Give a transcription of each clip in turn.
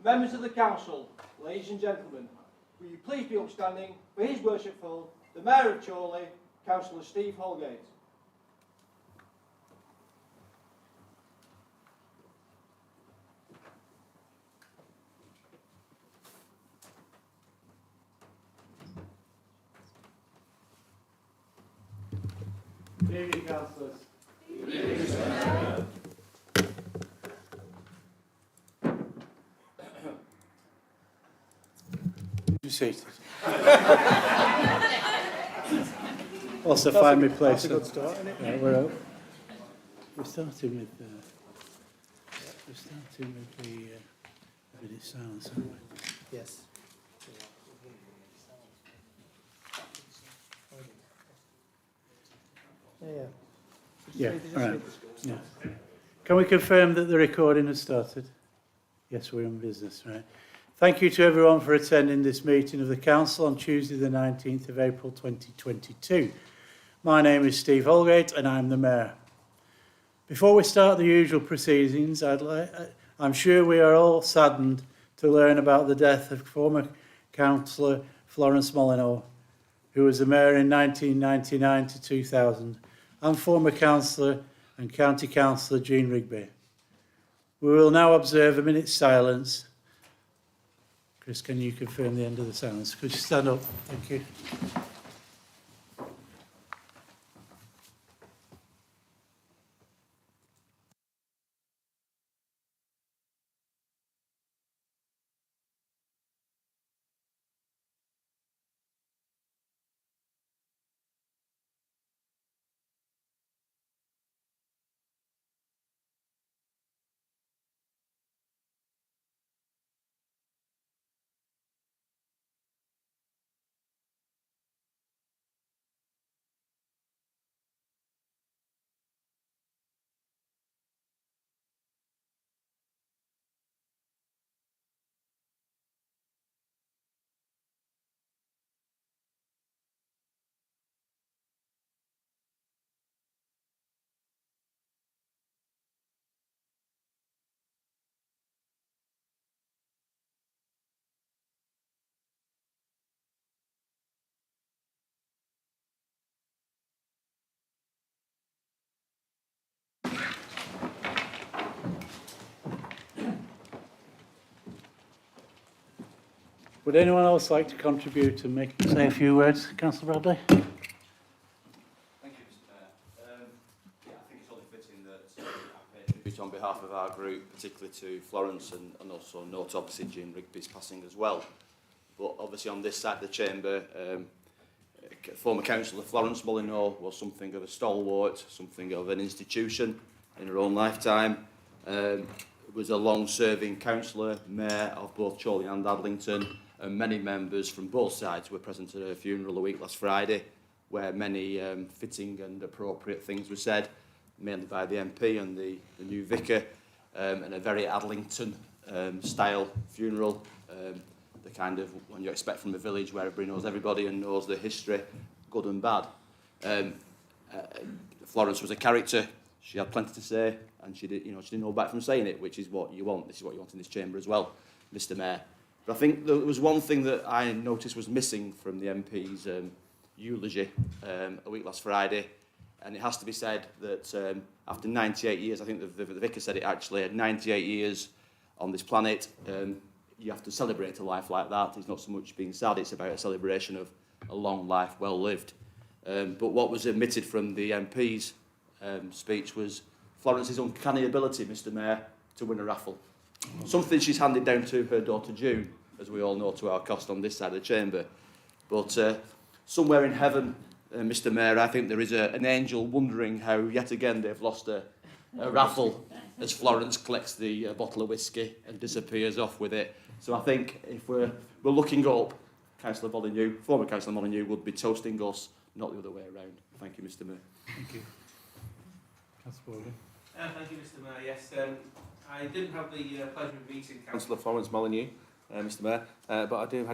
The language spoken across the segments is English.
Members of the Council, ladies and gentlemen, will you please be upstanding for His Worshipful, the Mayor of Chorley, Councillor Steve Holgate. Good evening, councillors. Good evening, sir. Be seated. Also, find me place. That's a good start, isn't it? Yeah, we're starting with the a bit of silence, aren't we? Yes. Yeah, all right. Yeah. Can we confirm that the recording has started? Yes, we're in business, right. Thank you to everyone for attending this meeting of the Council on Tuesday the 19th of April 2022. My name is Steve Holgate and I'm the Mayor. Before we start the usual proceedings, I'm sure we are all saddened to learn about the death of former Councillor Florence Molyneux, who was the Mayor in 1999 to 2000, and former Councillor and County Councillor Jean Rigby. We will now observe a minute's silence. Chris, can you confirm the end of the silence? Could you stand up? Thank you. Would anyone else like to contribute and say a few words? Councillor Bradley? Thank you, Mr. Mayor. I think it's only fitting that I pay tribute on behalf of our group, particularly to Florence and also note obviously Jean Rigby's passing as well. But obviously on this side of the chamber, former Councillor Florence Molyneux was something of a stalwart, something of an institution in her own lifetime. Was a long-serving councillor, mayor of both Chorley and Adlington, and many members from both sides were present at her funeral a week last Friday, where many fitting and appropriate things were said, mainly by the MP and the new vicar, and a very Adlington-style funeral, the kind of one you expect from a village where everybody knows everybody and knows the history, good and bad. Florence was a character. She had plenty to say, and she didn't hold back from saying it, which is what you want. This is what you want in this chamber as well, Mr. Mayor. But I think there was one thing that I noticed was missing from the MP's eulogy a week last Friday, and it has to be said that after 98 years, I think the vicar said it actually, 98 years on this planet, you have to celebrate a life like that. It's not so much being sad, it's about a celebration of a long life well lived. But what was omitted from the MP's speech was Florence's uncanny ability, Mr. Mayor, to win a raffle. Something she's handed down to her daughter June, as we all know, to our cost on this side of the chamber. But somewhere in heaven, Mr. Mayor, I think there is an angel wondering how yet again they've lost a raffle as Florence collects the bottle of whiskey and disappears off with it. So I think if we're looking up, Councillor Molyneux, former Councillor Molyneux, would be toasting us, not the other way around. Thank you, Mr. Mayor. Thank you. Councillor Baldwin. Thank you, Mr. Mayor. Yes, I didn't have the pleasure of meeting Councillor Florence Molyneux, Mr. Mayor, but I do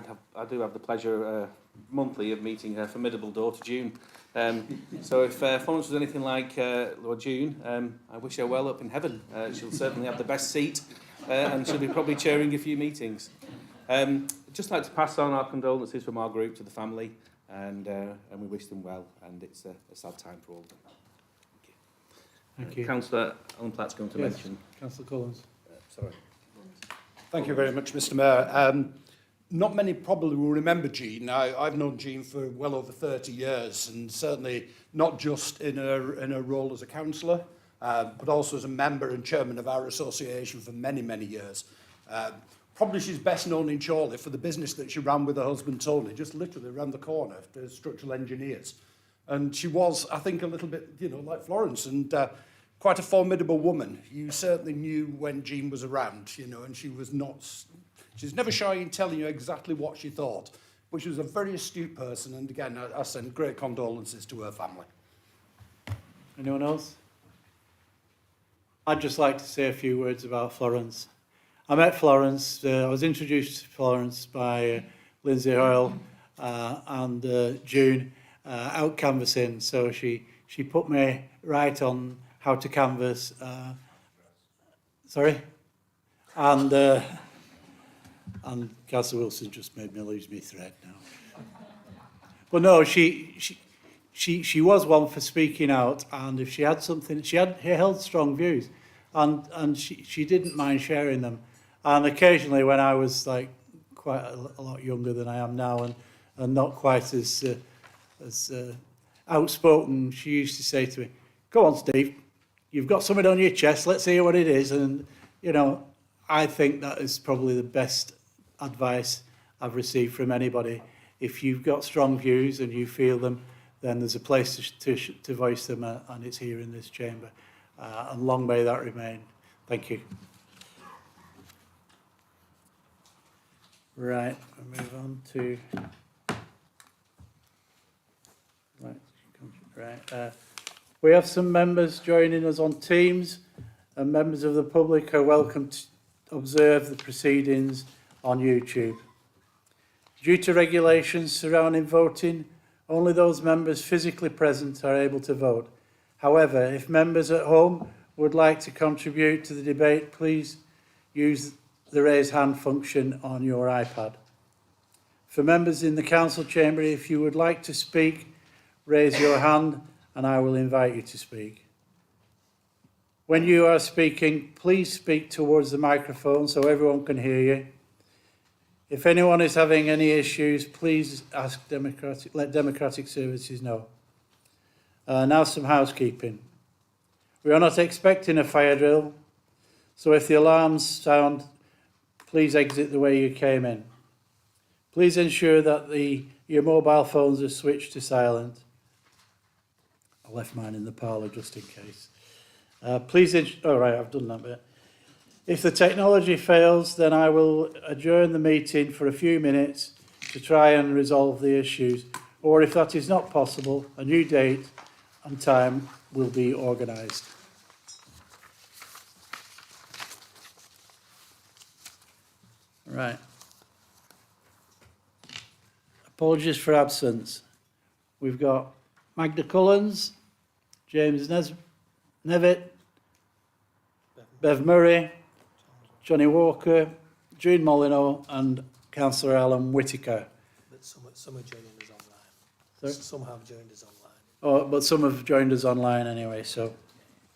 have the pleasure monthly of meeting her formidable daughter June. So if Florence was anything like Lord June, I wish her well up in heaven. She'll certainly have the best seat and she'll be probably chairing a few meetings. Just like to pass on our condolences from our group to the family, and we wish them well, and it's a sad time for all of them. Thank you. Councillor Alan Platt's going to mention. Councillor Collins. Sorry. Thank you very much, Mr Mayor. Not many probably will remember Jean. I've known Jean for well over 30 years, and certainly not just in her role as a councillor, but also as a member and chairman of our association for many, many years. Probably she's best known in Chorley for the business that she ran with her husband Tony, just literally around the corner, the structural engineers. And she was, I think, a little bit, like Florence, and quite a formidable woman. You certainly knew when Jean was around, and she's never shy in telling you exactly what she thought. But she was a very astute person, and again, I send great condolences to her family. Anyone else? I'd just like to say a few words about Florence. I met Florence, I was introduced to Florence by Lindsay Hoyle and June out canvassing, so she put me right on how to canvass. And Councillor Wilson just made me lose my thread now. But no, she was one for speaking out, and if she had something, she held strong views, and she didn't mind sharing them. And occasionally, when I was like quite a lot younger than I am now, and not quite as outspoken, she used to say to me, "Go on, Steve, you've got something on your chest. Let's hear what it is." And I think that is probably the best advice I've received from anybody. If you've got strong views and you feel them, then there's a place to voice them, and it's here in this chamber. And long may that remain. Thank you. Right, we'll move on to... Right. We have some members joining us on Teams, and members of the public are welcome to observe the proceedings on YouTube. Due to regulations surrounding voting, only those members physically present are able to vote. However, if members at home would like to contribute to the debate, please use the raise hand function on your iPad. For members in the council chamber, if you would like to speak, raise your hand and I will invite you to speak. When you are speaking, please speak towards the microphone so everyone can hear you. If anyone is having any issues, please let Democratic Services know. Now some housekeeping. We are not expecting a fire drill, so if the alarms sound, please exit the way you came in. Please ensure that your mobile phones are switched to silent. I left mine in the parlour just in case. Right, I've done that bit. If the technology fails, then I will adjourn the meeting for a few minutes to try and resolve the issues. Or if that is not possible, a new date and time will be organised. Right. Apologies for absence. We've got Magda Cullens, James Nevitt, Bev Murray, Johnny Walker, June Molyneux and Councillor Alan Whittaker. But some are joining us online. Sorry? Some have joined us online. Oh, but some have joined us online anyway, so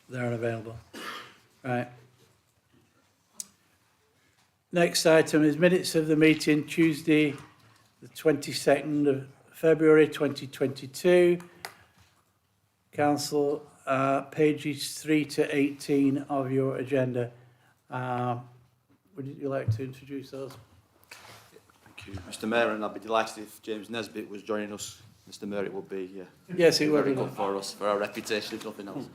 they're unavailable. Right. Next item is minutes of the meeting Tuesday, the 22nd of February 2022. Council, pages 3 to 18 of your agenda. Would you like to introduce those? Thank you, Mr Mayor, and I'd be delighted if James Nesbitt was joining us. Mr Mayor, it would be yes, it would very good for us, for our reputation, if nothing else.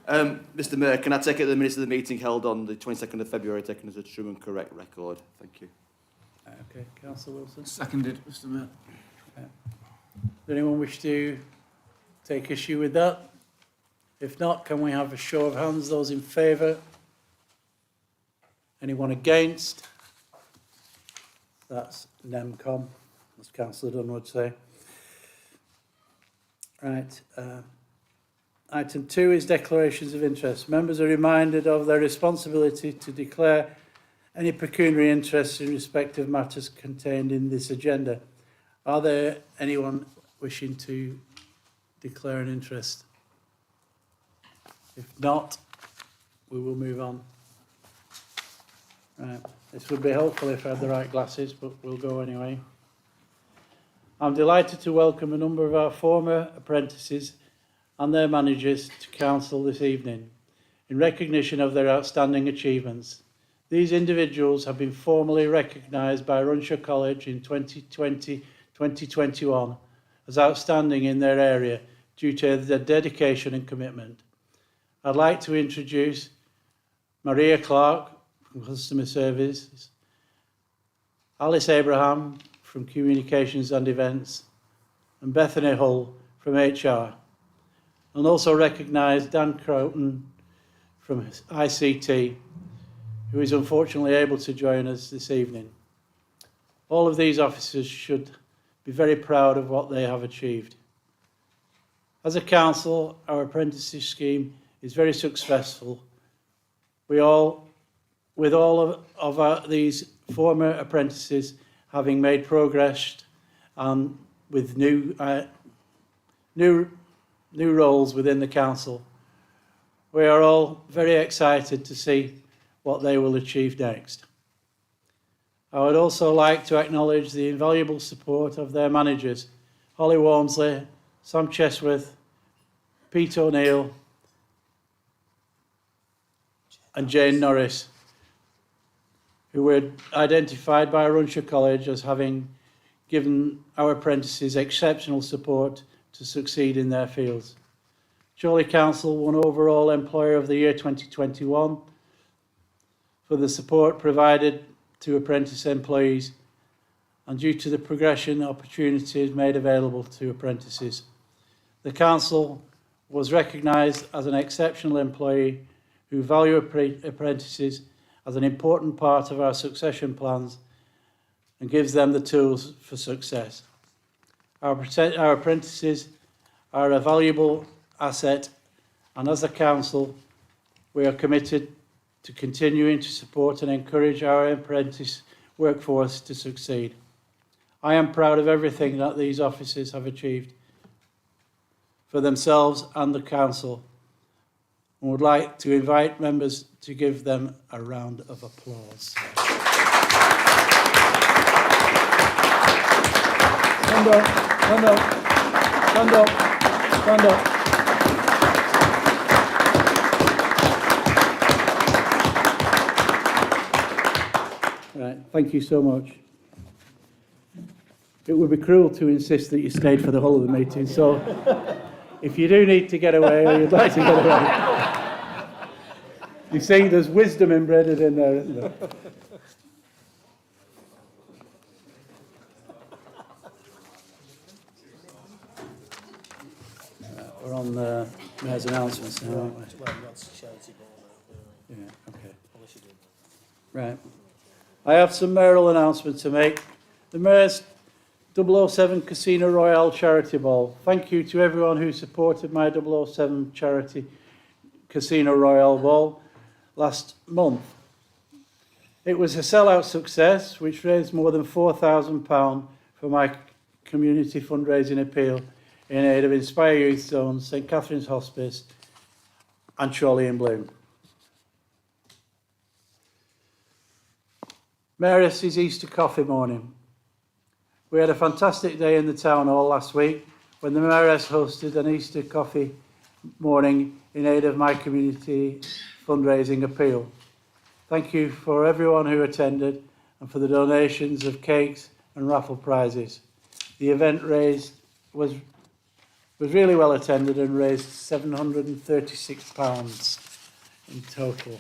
Mr Mayor, can I take it the minutes of the meeting held on the 22nd of February taken as a true and correct record? Thank you. Okay, Councillor Wilson. Seconded, Mr Mayor. Okay. Does anyone wish to take issue with that? If not, can we have a show of hands? Those in favour? Anyone against? That's NEMCOM, as Councillor Dunn would say. Right. Item 2 is declarations of interest. Members are reminded of their responsibility to declare any pecuniary interests in respect of matters contained in this agenda. Are there anyone wishing to declare an interest? If not, we will move on. Right. This would be helpful if I had the right glasses, but we'll go anyway. I'm delighted to welcome a number of our former apprentices and their managers to Council this evening in recognition of their outstanding achievements. These individuals have been formally recognised by Runshaw College in 2020-2021 as outstanding in their area due to their dedication and commitment. I'd like to introduce Maria Clark from Customer Services, Alice Abraham from Communications and Events, and Bethany Hull from HR. And also recognise Dan Croton from ICT, who is unfortunately able to join us this evening. All of these officers should be very proud of what they have achieved. As a council, our apprenticeship scheme is very successful. These former apprentices having made progress and with new roles within the council, we are all very excited to see what they will achieve next. I would also like to acknowledge the invaluable support of their managers, Holly Walmsley, Sam Chesworth, Pete O'Neill, and Jane Norris, who were identified by Runshaw College as having given our apprentices exceptional support to succeed in their fields. Chorley Council won Overall Employer of the Year 2021 for the support provided to apprentice employees and due to the progression opportunities made available to apprentices. The Council was recognised as an exceptional employee who value apprentices as an important part of our succession plans and gives them the tools for success. Our apprentices are a valuable asset, and as a council, we are committed to continuing to support and encourage our apprentice workforce to succeed. I am proud of everything that these officers have achieved for themselves and the council, and would like to invite members to give them a round of applause. Stand up, stand up, stand up, stand up. Right, thank you so much. It would be cruel to insist that you stayed for the whole of the meeting, so if you do need to get away or you'd like to get away, you see there's wisdom embedded in there, isn't there? We're on the Mayor's announcements now, aren't we? Well, that's charity ball now. Yeah, okay. Unless you do that. Right. I have some mayoral announcements to make. The Mayor's 007 Casino Royale Charity Ball. Thank you to everyone who supported my 007 Charity Casino Royale Ball last month. It was a sellout success, which raised more than £4,000 for my community fundraising appeal in aid of Inspire Youth Zone, St Catherine's Hospice and Chorley in Bloom. Mayoress's Easter coffee morning. We had a fantastic day in the town hall last week when the Mayoress hosted an Easter coffee morning in aid of my community fundraising appeal. Thank you for everyone who attended and for the donations of cakes and raffle prizes. The event was really well attended and raised £736 in total.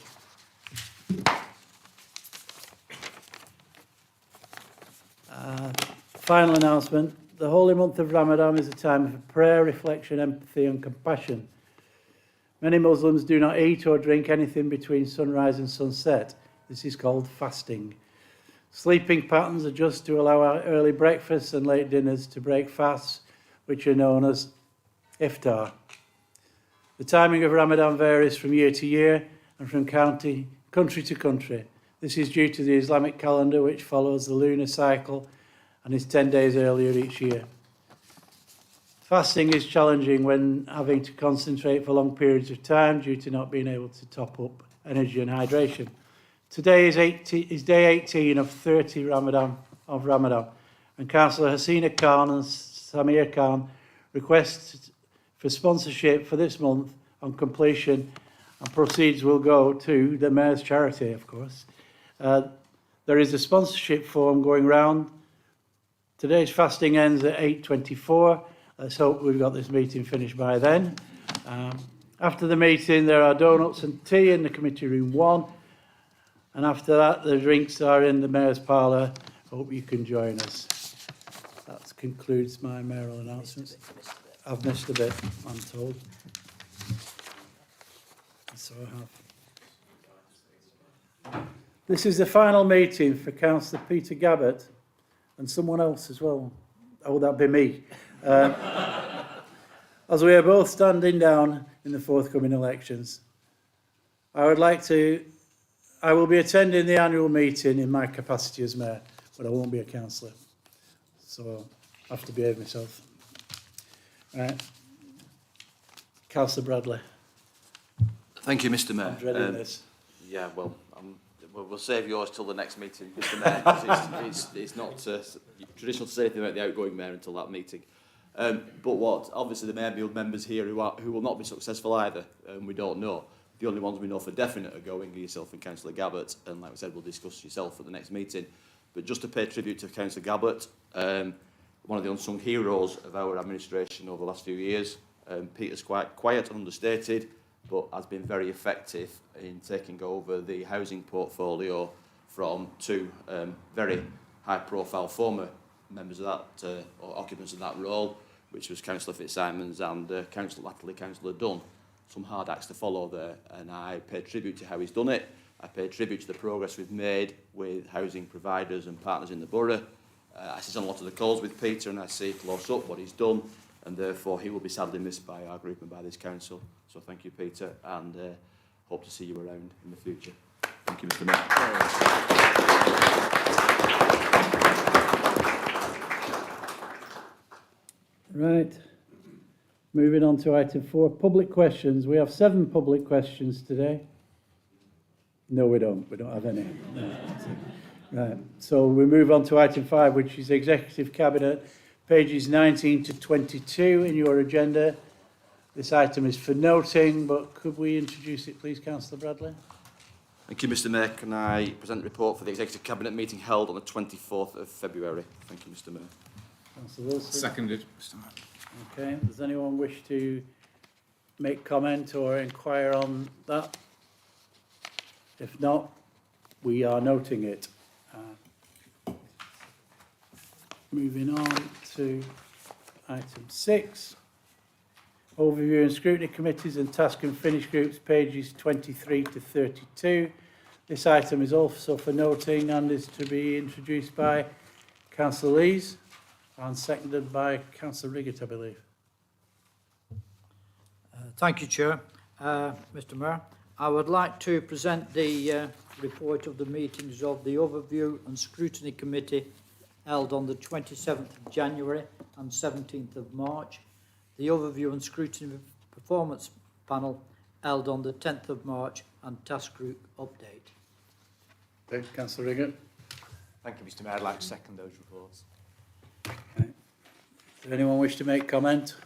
Final announcement. The holy month of Ramadan is a time of prayer, reflection, empathy and compassion. Many Muslims do not eat or drink anything between sunrise and sunset. This is called fasting. Sleeping patterns adjust to allow our early breakfasts and late dinners to break fasts, which are known as iftar. The timing of Ramadan varies from year to year and from country to country. This is due to the Islamic calendar, which follows the lunar cycle and is 10 days earlier each year. Fasting is challenging when having to concentrate for long periods of time due to not being able to top up energy and hydration. Today is day 18 of 30 Ramadan, and Councillor Hasina Khan and Samir Khan request for sponsorship for this month on completion, and proceeds will go to the Mayor's charity, of course. There is a sponsorship form going round. Today's fasting ends at 8:24. Let's hope we've got this meeting finished by then. After the meeting, there are donuts and tea in the committee room 1. And after that, the drinks are in the Mayor's parlour. Hope you can join us. That concludes my mayoral announcements. I've missed a bit, I'm told. So I have. This is the final meeting for Councillor Peter Gabbett and someone else as well. Oh, that'd be me. As we are both standing down in the forthcoming elections, I will be attending the annual meeting in my capacity as mayor, but I won't be a councillor. So I have to behave myself. Right. Councillor Bradley. Thank you, Mr. Mayor. I'm dreading this. Yeah, well, we'll save yours till the next meeting, Mr. Mayor, 'cause it's not traditional to say anything about the outgoing mayor until that meeting. Obviously there may be members here who will not be successful either, and we don't know. The only ones we know for definite are going are yourself and Councillor Gabbett, and like we said, we'll discuss yourself at the next meeting. But just to pay tribute to Councillor Gabbett, one of the unsung heroes of our administration over the last few years. Peter's quite quiet and understated, but has been very effective in taking over the housing portfolio from two very high-profile former members of that, or occupants of that role, which was Councillor Fitzsimons and Councillor Dunn. Some hard acts to follow there, and I pay tribute to how he's done it. I pay tribute to the progress we've made with housing providers and partners in the borough. I sit on a lot of the calls with Peter, and I see close up what he's done, and therefore he will be sadly missed by our group and by this council. So thank you, Peter, and hope to see you around in the future. Thank you, Mr. Mayor. Right. Moving on to item 4, public questions. We have 7 public questions today. No, we don't. We don't have any. No. Right. So we move on to item 5, which is Executive Cabinet, pages 19 to 22 in your agenda. This item is for noting, but could we introduce it, please, Councillor Bradley? Thank you, Mr. Mayor. Can I present the report for the Executive Cabinet meeting held on the 24th of February? Thank you, Mr. Mayor. Councillor Wilson. Seconded, Mr. Mayor. Okay. Does anyone wish to make comment or inquire on that? If not, we are noting it. Moving on to item 6. Overview and scrutiny committees and task and finish groups, pages 23 to 32. This item is also for noting and is to be introduced by Councillor Lees and seconded by Councillor Riggett, I believe. Thank you, Chair. Mr. Mayor, I would like to present the report of the meetings of the Overview and Scrutiny Committee held on the 27th of January and 17th of March, the Overview and Scrutiny Performance Panel held on the 10th of March, and Task Group update. Okay, Councillor Riggett. Thank you, Mr. Mayor. I'd like to second those reports. Okay. Does anyone wish to make comment?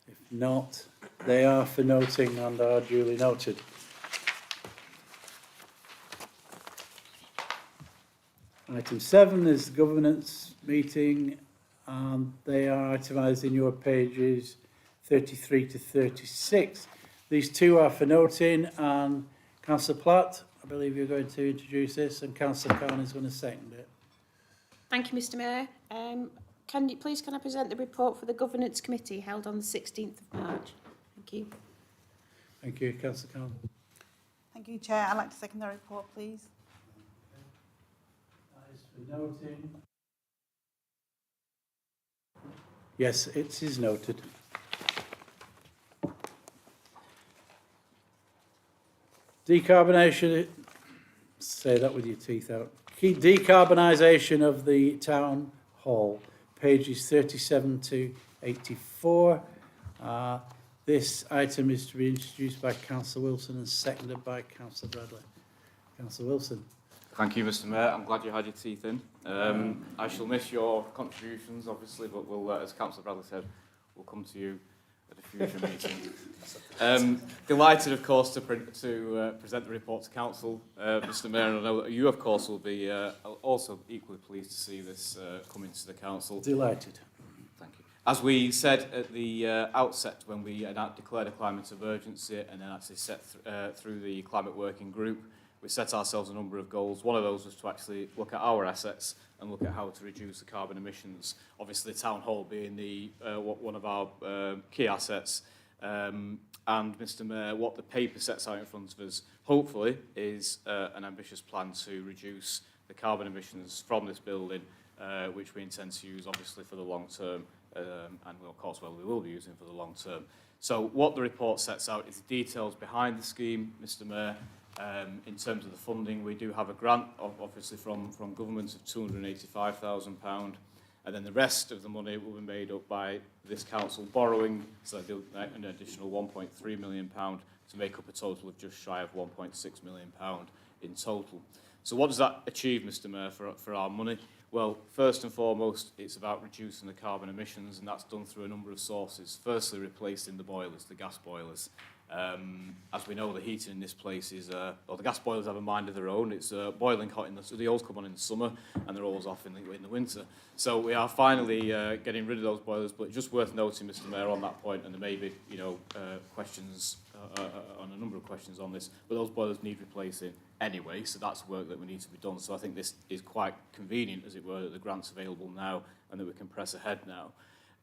If not, they are for noting and are duly noted. Item 7 is the governance meeting, and they are itemised in your pages 33 to 36. These two are for noting, and Councillor Platt, I believe you're going to introduce this, and Councillor Khan is going to second it. Thank you, Mr. Mayor. Can I present the report for the Governance Committee held on the 16th of March? Thank you. Thank you, Councillor Khan. Thank you, Chair. I'd like to second the report, please. That is for noting. Yes, it is noted. Decarbonisation, say that with your teeth out. Decarbonisation of the town hall, pages 37 to 84. This item is to be introduced by Councillor Wilson and seconded by Councillor Bradley. Councillor Wilson. Thank you, Mr Mayor. I'm glad you had your teeth in. I shall miss your contributions, obviously, but we'll, as Councillor Bradley said, we'll come to you at a future meeting. Delighted, of course, to present the report to Council, Mr Mayor, and I know that you, of course, will be also equally pleased to see this come into the Council. Delighted. Thank you. As we said at the outset when we declared a climate emergency and then actually set through the climate working group, we set ourselves a number of goals. One of those was to actually look at our assets and look at how to reduce the carbon emissions. Obviously, the town hall being the one of our key assets. And Mr Mayor, what the paper sets out in front of us, hopefully, is an ambitious plan to reduce the carbon emissions from this building, which we intend to use, obviously, for the long term, and of course, we will be using for the long term. So what the report sets out is the details behind the scheme, Mr Mayor. In terms of the funding, we do have a grant, obviously, from government of £285,000, and then the rest of the money will be made up by this council borrowing, so an additional £1.3 million to make up a total of just shy of £1.6 million in total. So what does that achieve, Mr Mayor, for our money? Well, first and foremost, it's about reducing the carbon emissions, and that's done through a number of sources. Firstly, replacing the boilers, the gas boilers. As we know, the heating in this place is, well, the gas boilers have a mind of their own. It's boiling hot they always come on in the summer, and they're always off in the winter. So we are finally getting rid of those boilers, but it's just worth noting, Mr Mayor, on that point, and there may be, questions, on a number of questions on this, but those boilers need replacing anyway, so that's work that we need to be done. So I think this is quite convenient, as it were, that the grant's available now and that we can press ahead now.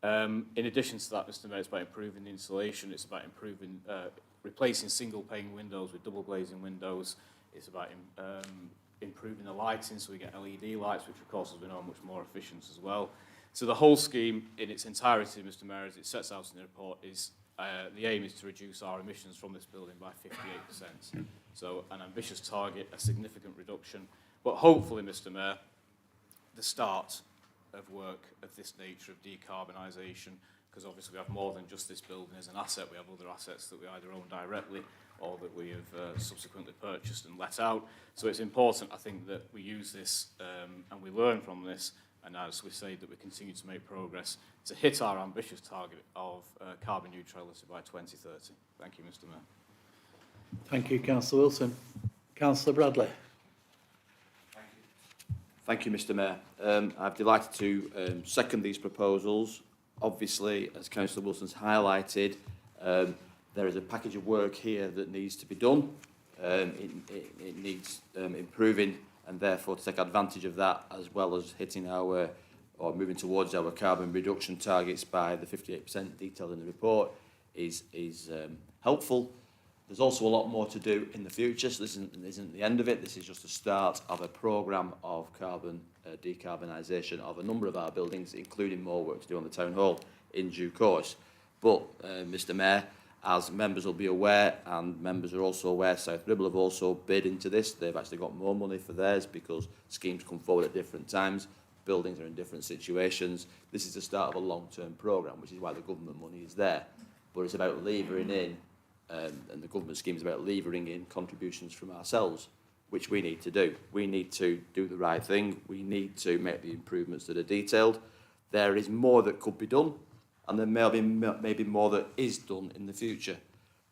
In addition to that, Mr Mayor, it's about improving the insulation, it's about improving, replacing single pane windows with double glazing windows, it's about improving the lighting so we get LED lights, which of course, as we know, are much more efficient as well. So the whole scheme in its entirety, Mr Mayor, as it sets out in the report, is the aim is to reduce our emissions from this building by 58%. So an ambitious target, a significant reduction, but hopefully, Mr Mayor, the start of work of this nature of decarbonisation, because obviously we have more than just this building as an asset. We have other assets that we either own directly or that we have subsequently purchased and let out. So it's important, I think, that we use this and we learn from this, and as we say, that we continue to make progress to hit our ambitious target of carbon neutrality by 2030. Thank you, Mr Mayor. Thank you, Councillor Wilson. Councillor Bradley. Thank you, Mr Mayor. I'm delighted to second these proposals. Obviously, as Councillor Wilson's highlighted, there is a package of work here that needs to be done. It needs improving, and therefore to take advantage of that, as well as hitting our, or moving towards our carbon reduction targets by the 58% detailed in the report, is helpful. There's also a lot more to do in the future, so this isn't the end of it. This is just the start of a programme of carbon decarbonisation of a number of our buildings, including more work to do on the Town Hall in due course. But, Mr Mayor, as members will be aware, and members are also aware, South Ribble have also bid into this. They've actually got more money for theirs because schemes come forward at different times. Buildings are in different situations. This is the start of a long-term programme, which is why the government money is there. But it's about levering in, and the government scheme is about levering in contributions from ourselves, which we need to do. We need to do the right thing. We need to make the improvements that are detailed. There is more that could be done, and there may be more that is done in the future.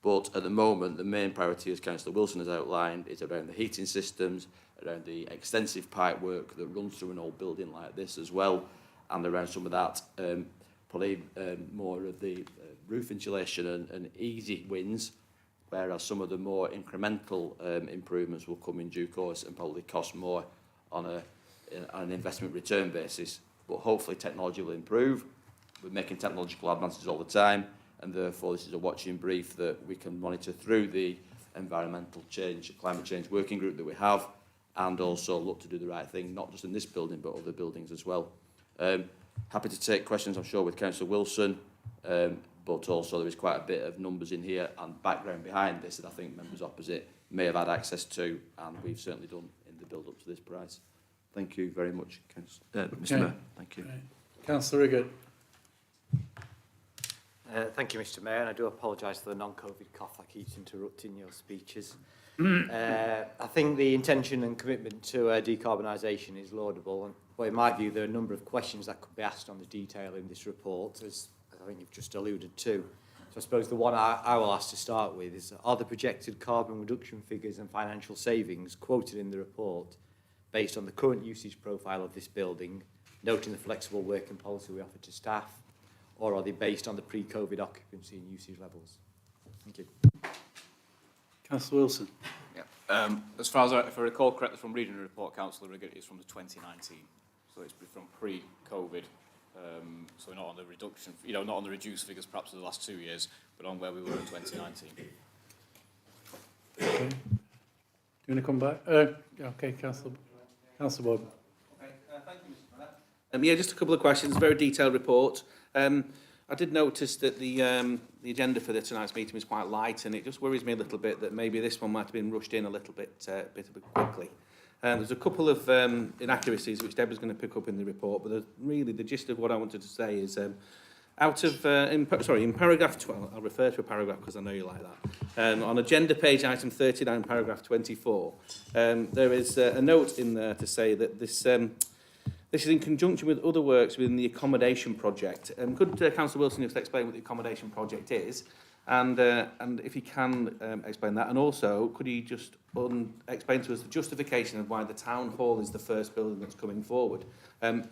But at the moment, the main priority, as Councillor Wilson has outlined, is around the heating systems, around the extensive pipe work that runs through an old building like this as well, and around some of that, probably more of the roof insulation and easy wins, whereas some of the more incremental improvements will come in due course and probably cost more on an investment return basis. But hopefully technology will improve. We're making technological advances all the time, and therefore this is a watching brief that we can monitor through the environmental change, climate change working group that we have, and also look to do the right thing, not just in this building, but other buildings as well. Happy to take questions, I'm sure, with Councillor Wilson. but also there is quite a bit of numbers in here and background behind this that I think members opposite may have had access to, and we've certainly done in the build-up to this price. Thank you very much, Mr Mayor. Thank you. Right. Councillor Riggott. Thank you, Mr Mayor, and I do apologise for the non-COVID cough that keeps interrupting your speeches. I think the intention and commitment to decarbonisation is laudable, but in my view there are a number of questions that could be asked on the detail in this report, as I think you've just alluded to. So I suppose the one I will ask to start with is, are the projected carbon reduction figures and financial savings quoted in the report based on the current usage profile of this building, noting the flexible working policy we offer to staff, or are they based on the pre-COVID occupancy and usage levels? Thank you. Councillor Wilson. Yeah. As far as if I recall correctly from reading the report, Councillor Riggott, it's from the 2019, so it's from pre-COVID. So we're not on the reduction, not on the reduced figures perhaps of the last 2 years, but on where we were in 2019. Okay. Do you want to come back? Okay, Councillor Bowden. Okay, thank you, Mr Mayor. Yeah, just a couple of questions. Very detailed report. I did notice that the agenda for tonight's meeting was quite light, and it just worries me a little bit that maybe this one might have been rushed in a little bit quickly. There's a couple of inaccuracies which Deborah's going to pick up in the report, but really the gist of what I wanted to say is in paragraph 12, I'll refer to a paragraph because I know you like that. On agenda page item 39, paragraph 24, there is a note in there to say that this is in conjunction with other works within the accommodation project. Could Councillor Wilson just explain what the accommodation project is? And if he can explain that, and also could he just explain to us the justification of why the town hall is the first building that's coming forward?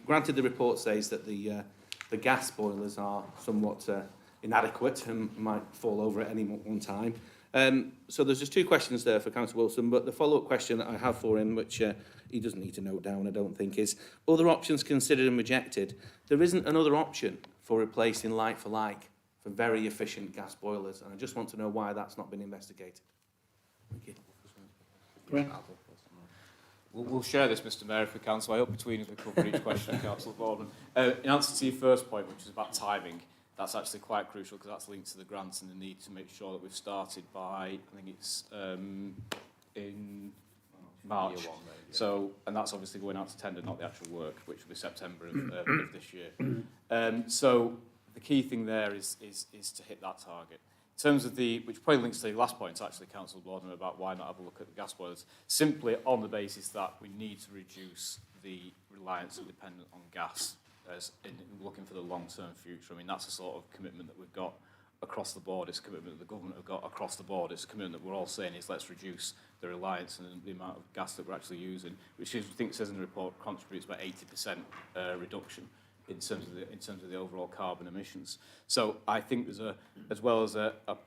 Granted, the report says that the gas boilers are somewhat inadequate and might fall over at any one time. So there's just two questions there for Councillor Wilson, but the follow-up question that I have for him, which he doesn't need to note down, I don't think, is other options considered and rejected. There isn't another option for replacing like for like for very efficient gas boilers, and I just want to know why that's not been investigated. Thank you. Right. We'll share this, Mr Mayor, if we can, so I hope between us we cover each question, Councillor Bowden. In answer to your first point, which is about timing, that's actually quite crucial because that's linked to the grants and the need to make sure that we've started by, I think it's in March. So, and that's obviously going out to tender, not the actual work, which will be September of this year. So the key thing there is to hit that target. In terms of which probably links to the last point, actually, Councillor Borden, about why not have a look at the gas boilers, simply on the basis that we need to reduce the reliance and dependence on gas as in looking for the long-term future. I mean, that's a sort of commitment that we've got across the board. It's a commitment that the government have got across the board. It's a commitment that we're all saying is let's reduce the reliance and the amount of gas that we're actually using, which is, I think it says in the report, contributes about 80% reduction in terms of the overall carbon emissions. So I think there's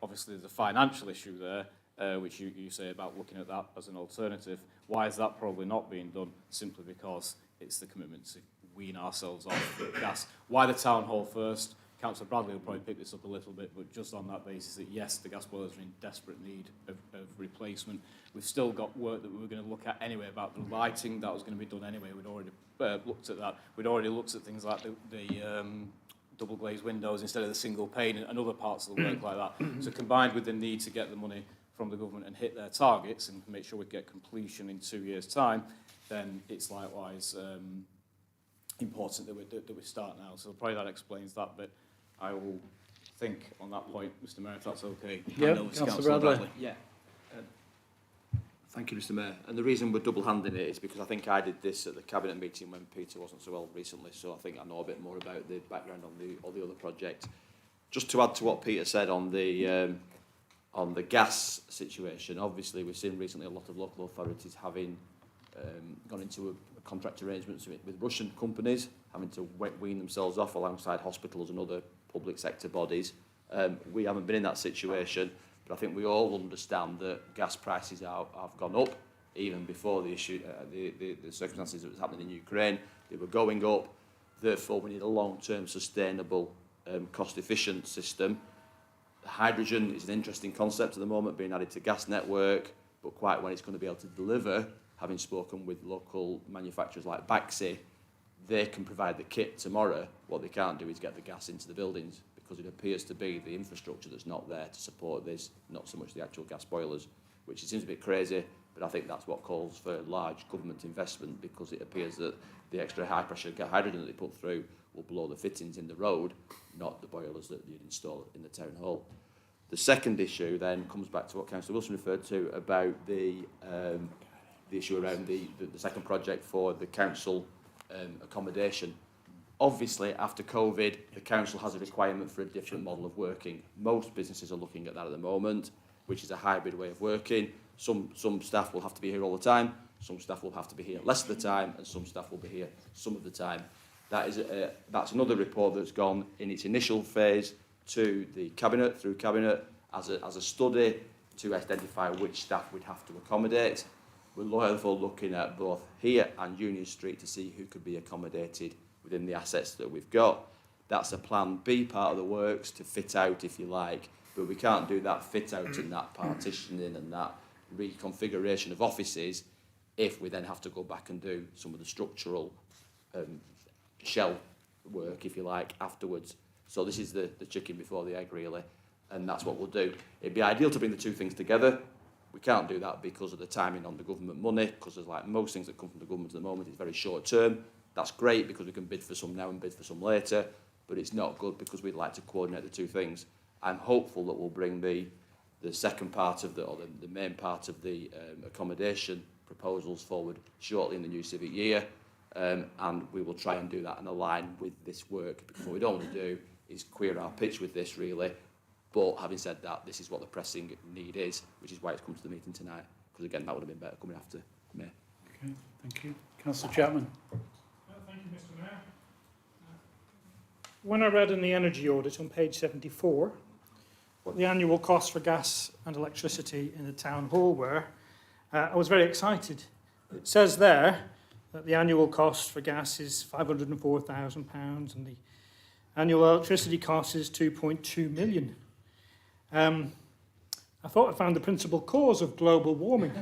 obviously there's a financial issue there, which you say about looking at that as an alternative. Why is that probably not being done? Simply because it's the commitment to wean ourselves off gas. Why the town hall first? Councillor Bradley will probably pick this up a little bit, but just on that basis that yes, the gas boilers are in desperate need of replacement. We've still got work that we were going to look at anyway about the lighting. That was going to be done anyway. We'd already looked at that. We'd already looked at things like the double glazed windows instead of the single pane and other parts of the work like that. So combined with the need to get the money from the government and hit their targets and make sure we get completion in 2 years' time, then it's likewise important that we start now. So probably that explains that bit. I will think on that point, Mr Mayor, if that's okay. Yeah, Councillor Bradley. Yeah. Thank you, Mr Mayor. And the reason we're double-handing it is because I think I did this at the Cabinet meeting when Peter wasn't so well recently, so I think I know a bit more about the background on the other project. Just to add to what Peter said on the gas situation, obviously we've seen recently a lot of local authorities having gone into a contract arrangements with Russian companies, having to wean themselves off alongside hospitals and other public sector bodies. We haven't been in that situation, but I think we all understand that gas prices have gone up, even before the issue, the circumstances that was happening in Ukraine. They were going up. Therefore, we need a long-term, sustainable, cost-efficient system. Hydrogen is an interesting concept at the moment, being added to gas network, but quite when it's going to be able to deliver, having spoken with local manufacturers like Baxi, they can provide the kit tomorrow. What they can't do is get the gas into the buildings because it appears to be the infrastructure that's not there to support this, not so much the actual gas boilers, which seems a bit crazy, but I think that's what calls for large government investment, because it appears that the extra high-pressure hydrogen that they put through will blow the fittings in the road, not the boilers that you'd install in the town hall. The second issue then comes back to what Councillor Wilson referred to about the issue around the second project for the council accommodation. Obviously, after COVID, the council has a requirement for a different model of working. Most businesses are looking at that at the moment, which is a hybrid way of working. Some staff will have to be here all the time, some staff will have to be here less of the time, and some staff will be here some of the time. That's another report that's gone in its initial phase to the Cabinet, through Cabinet, as a study to identify which staff we'd have to accommodate. We're therefore looking at both here and Union Street to see who could be accommodated within the assets that we've got. That's a plan B part of the works to fit out, if you like, but we can't do that fit out and that partitioning and that reconfiguration of offices if we then have to go back and do some of the structural shell work, if you like, afterwards. So this is the chicken before the egg, really, and that's what we'll do. It'd be ideal to bring the two things together. We can't do that because of the timing on the government money, because there's like most things that come from the government at the moment, it's very short term. That's great because we can bid for some now and bid for some later, but it's not good because we'd like to coordinate the two things. I'm hopeful that we'll bring the second part of the main part of the accommodation proposals forward shortly in the new civic year, and we will try and do that and align with this work, because what we don't want to do is queer our pitch with this, really. But having said that, this is what the pressing need is, which is why it's come to the meeting tonight, because again, that would have been better coming after May. Okay, thank you. Councillor Chapman. Thank you, Mr. Mayor. When I read in the energy audit on page 74 what the annual costs for gas and electricity in the town hall were, I was very excited. It says there that the annual cost for gas is £504,000 and the annual electricity cost is £2.2 million. I thought I found the principal cause of global warming.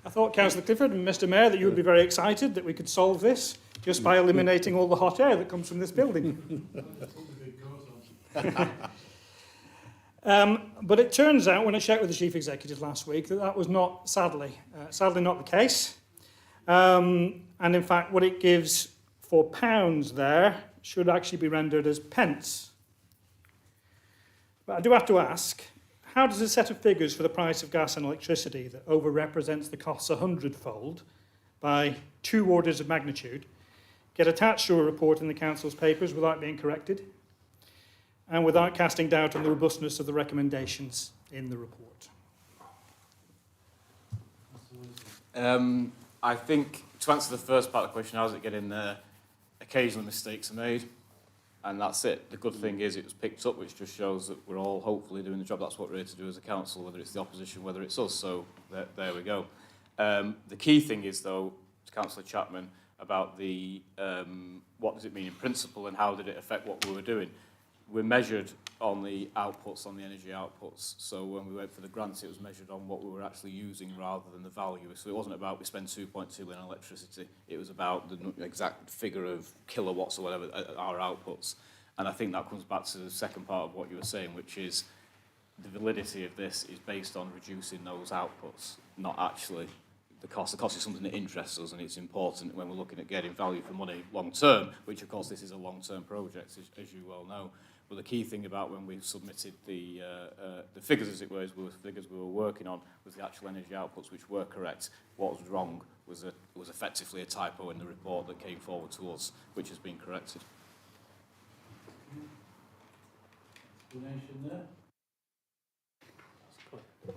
I thought, Councillor Clifford and Mr. Mayor, that you would be very excited that we could solve this just by eliminating all the hot air that comes from this building. But it turns out, when I checked with the Chief Executive last week, that was not, sadly not the case. And in fact, what it gives for pounds there should actually be rendered as pence. But I do have to ask, how does a set of figures for the price of gas and electricity that over-represents the costs 100-fold by 2 orders of magnitude get attached to a report in the Council's papers without being corrected and without casting doubt on the robustness of the recommendations in the report? I think, to answer the first part of the question, how does it get in there? Occasionally mistakes are made, and that's it. The good thing is it was picked up, which just shows that we're all hopefully doing the job. That's what we're here to do as a council, whether it's the opposition, whether it's us. So there we go. The key thing is, though, to Councillor Chapman, about the what does it mean in principle and how did it affect what we were doing. We're measured on the outputs, on the energy outputs. So when we went for the grants, it was measured on what we were actually using rather than the value. So it wasn't about we spend 2.2 million on electricity. It was about the exact figure of kilowatts or whatever our outputs. And I think that comes back to the second part of what you were saying, which is the validity of this is based on reducing those outputs, not actually the cost. The cost is something that interests us, and it's important when we're looking at getting value for money long term, which of course this is a long-term project, as you well know. But the key thing about when we submitted the figures, as it were, the figures we were working on, was the actual energy outputs, which were correct. What was wrong was effectively a typo in the report that came forward to us, which has been corrected. Explanation there.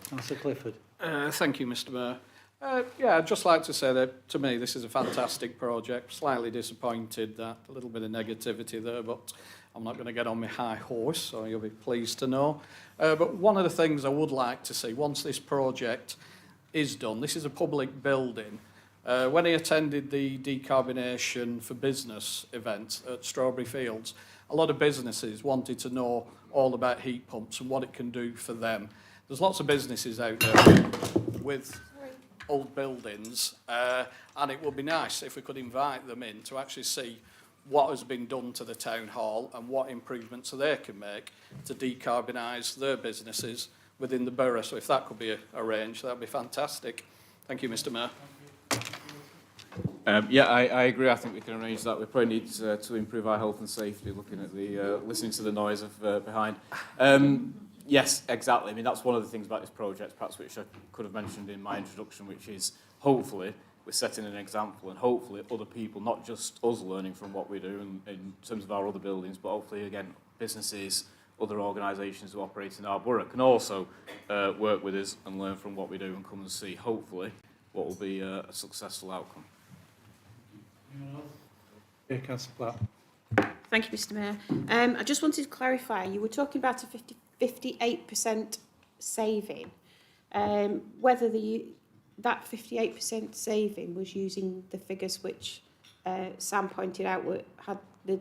Councillor Clifford. Thank you, Mr. Mayor. Yeah, I'd just like to say that, to me, this is a fantastic project. Slightly disappointed that a little bit of negativity there, but I'm not going to get on my high horse, so you'll be pleased to know. But one of the things I would like to see, once this project is done, this is a public building. When I attended the Decarbonation for Business event at Strawberry Fields, a lot of businesses wanted to know all about heat pumps and what it can do for them. There's lots of businesses out there with old buildings, and it would be nice if we could invite them in to actually see what has been done to the town hall and what improvements they can make to decarbonise their businesses within the borough. So if that could be arranged, that would be fantastic. Thank you, Mr Mayor. Yeah, I agree. I think we can arrange that. We probably need to improve our health and safety, looking at the listening to the noise of behind. Yes, exactly. I mean, that's one of the things about this project, perhaps, which I could have mentioned in my introduction, which is hopefully we're setting an example, and hopefully other people, not just us learning from what we do in terms of our other buildings, but hopefully, again, businesses, other organisations who operate in our borough can also work with us and learn from what we do and come and see, hopefully, what will be a successful outcome. Yeah, Councillor Platt. Thank you, Mr Mayor. I just wanted to clarify, you were talking about a 58% saving. Whether that 58% saving was using the figures which Sam pointed out had the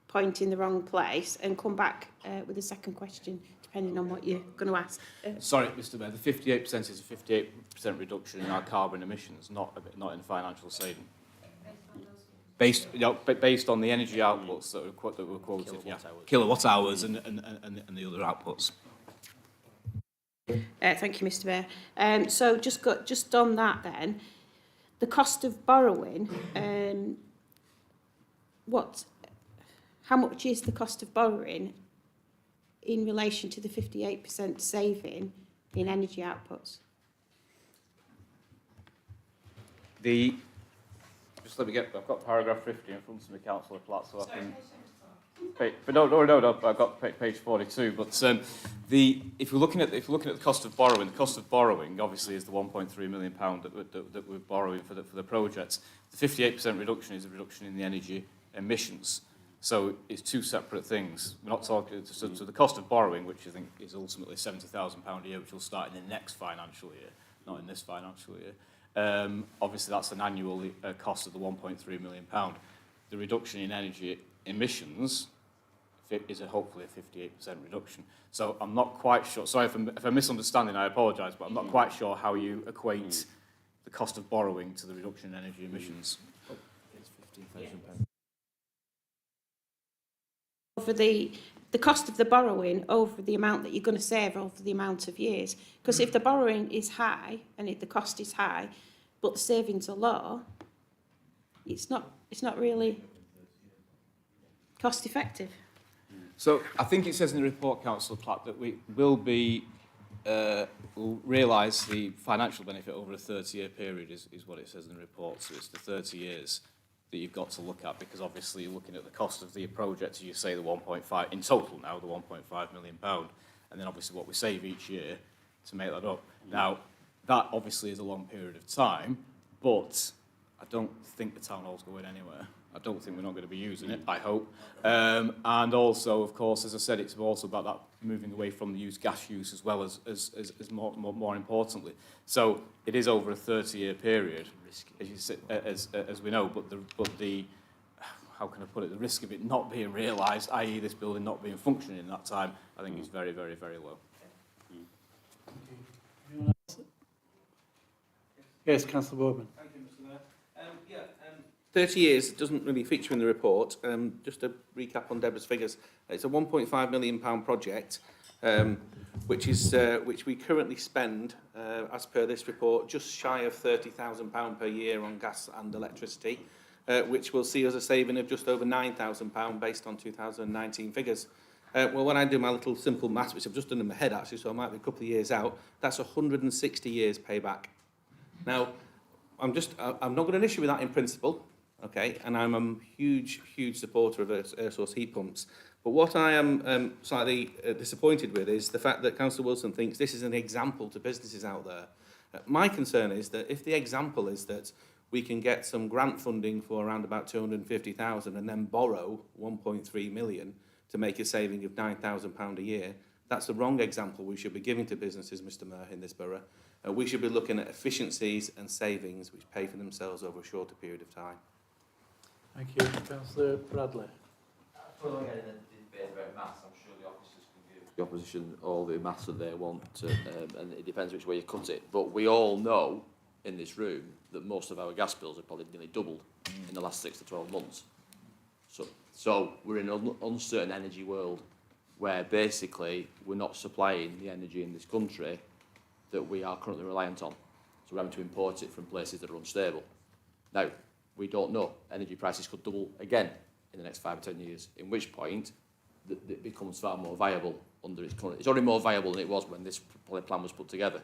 point in the wrong place, and come back with a second question, depending on what you're going to ask. Sorry, Mr Mayor, the 58% is a 58% reduction in our carbon emissions, not in financial saving. Based on the energy outputs that were quoted, kilowatt hours and the other outputs. Thank you, Mr Mayor. So just on that then, the cost of borrowing, how much is the cost of borrowing in relation to the 58% saving in energy outputs? Just let me get. I've got paragraph 50 in front of me, Councillor Platt, so I can. But no, I've got page 42. But if you're looking at the cost of borrowing obviously is the £1.3 million that we're borrowing for the project. The 58% reduction is a reduction in the energy emissions. So it's two separate things. We're not talking. So the cost of borrowing, which I think is ultimately £70,000 a year, which will start in the next financial year, not in this financial year. Obviously, that's an annual cost of the £1.3 million. The reduction in energy emissions is hopefully a 58% reduction. So I'm not quite sure. Sorry if I'm misunderstanding, I apologise, but I'm not quite sure how you equate the cost of borrowing to the reduction in energy emissions. It's £15,000. Over the cost of the borrowing over the amount that you're going to save over the amount of years. Because if the borrowing is high and the cost is high, but the savings are low, it's not really cost effective. So I think it says in the report, Councillor Platt, that we will realise the financial benefit over a 30-year period is what it says in the report. So it's the 30 years that you've got to look at, because obviously you're looking at the cost of the project, as you say, the 1.5, in total now, the £1.5 million, and then obviously what we save each year to make that up. Now, that obviously is a long period of time, but I don't think the town hall's going anywhere. I don't think we're not going to be using it, I hope. And also, of course, as I said, it's also about that moving away from the gas use as well as more importantly. So it is over a 30-year period, as you said, as we know. But the how can I put it? The risk of it not being realised, i.e., this building not being functioning in that time, I think is very, very, very low. Yes, Councillor Boardman. Thank you, Mr Mayor. 30 years doesn't really feature in the report. Just to recap on Deborah's figures, it's a £1.5 million project, which we currently spend, as per this report, just shy of £30,000 per year on gas and electricity, which will see us a saving of just over £9,000 based on 2019 figures. Well, when I do my little simple maths, which I've just done in my head actually, so I might be a couple of years out, that's 160 years payback. Now, I'm not going to issue with that in principle, okay, and I'm a huge supporter of air source heat pumps. But what I am slightly disappointed with is the fact that Councillor Wilson thinks this is an example to businesses out there. My concern is that if the example is that we can get some grant funding for around about 250,000 and then borrow 1.3 million to make a saving of £9,000 a year, that's the wrong example we should be giving to businesses, Mr Mayor, in this borough. We should be looking at efficiencies and savings which pay for themselves over a shorter period of time. Thank you. Councillor Bradley. Following on the debate about maths, I'm sure the officers can give the opposition all the maths that they want, and it depends which way you cut it. But we all know in this room that most of our gas bills have probably nearly doubled in the last 6 to 12 months. So we're in an uncertain energy world where basically we're not supplying the energy in this country that we are currently reliant on. So we're having to import it from places that are unstable. Now, we don't know. Energy prices could double again in the next 5 or 10 years, in which point it becomes far more viable under its current... It's already more viable than it was when this plan was put together.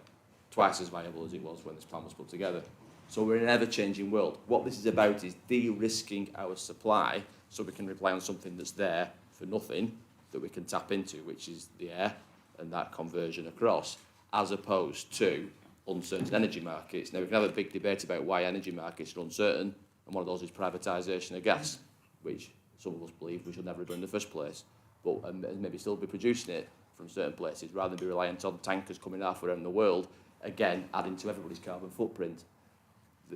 Twice as viable as it was when this plan was put together. So we're in an ever-changing world. What this is about is de-risking our supply so we can rely on something that's there for nothing that we can tap into, which is the air and that conversion across, as opposed to uncertain energy markets. Now, we can have a big debate about why energy markets are uncertain, and one of those is privatisation of gas, which some of us believe we should never have done in the first place, but maybe still be producing it from certain places rather than be reliant on tankers coming halfway around the world, again, adding to everybody's carbon footprint.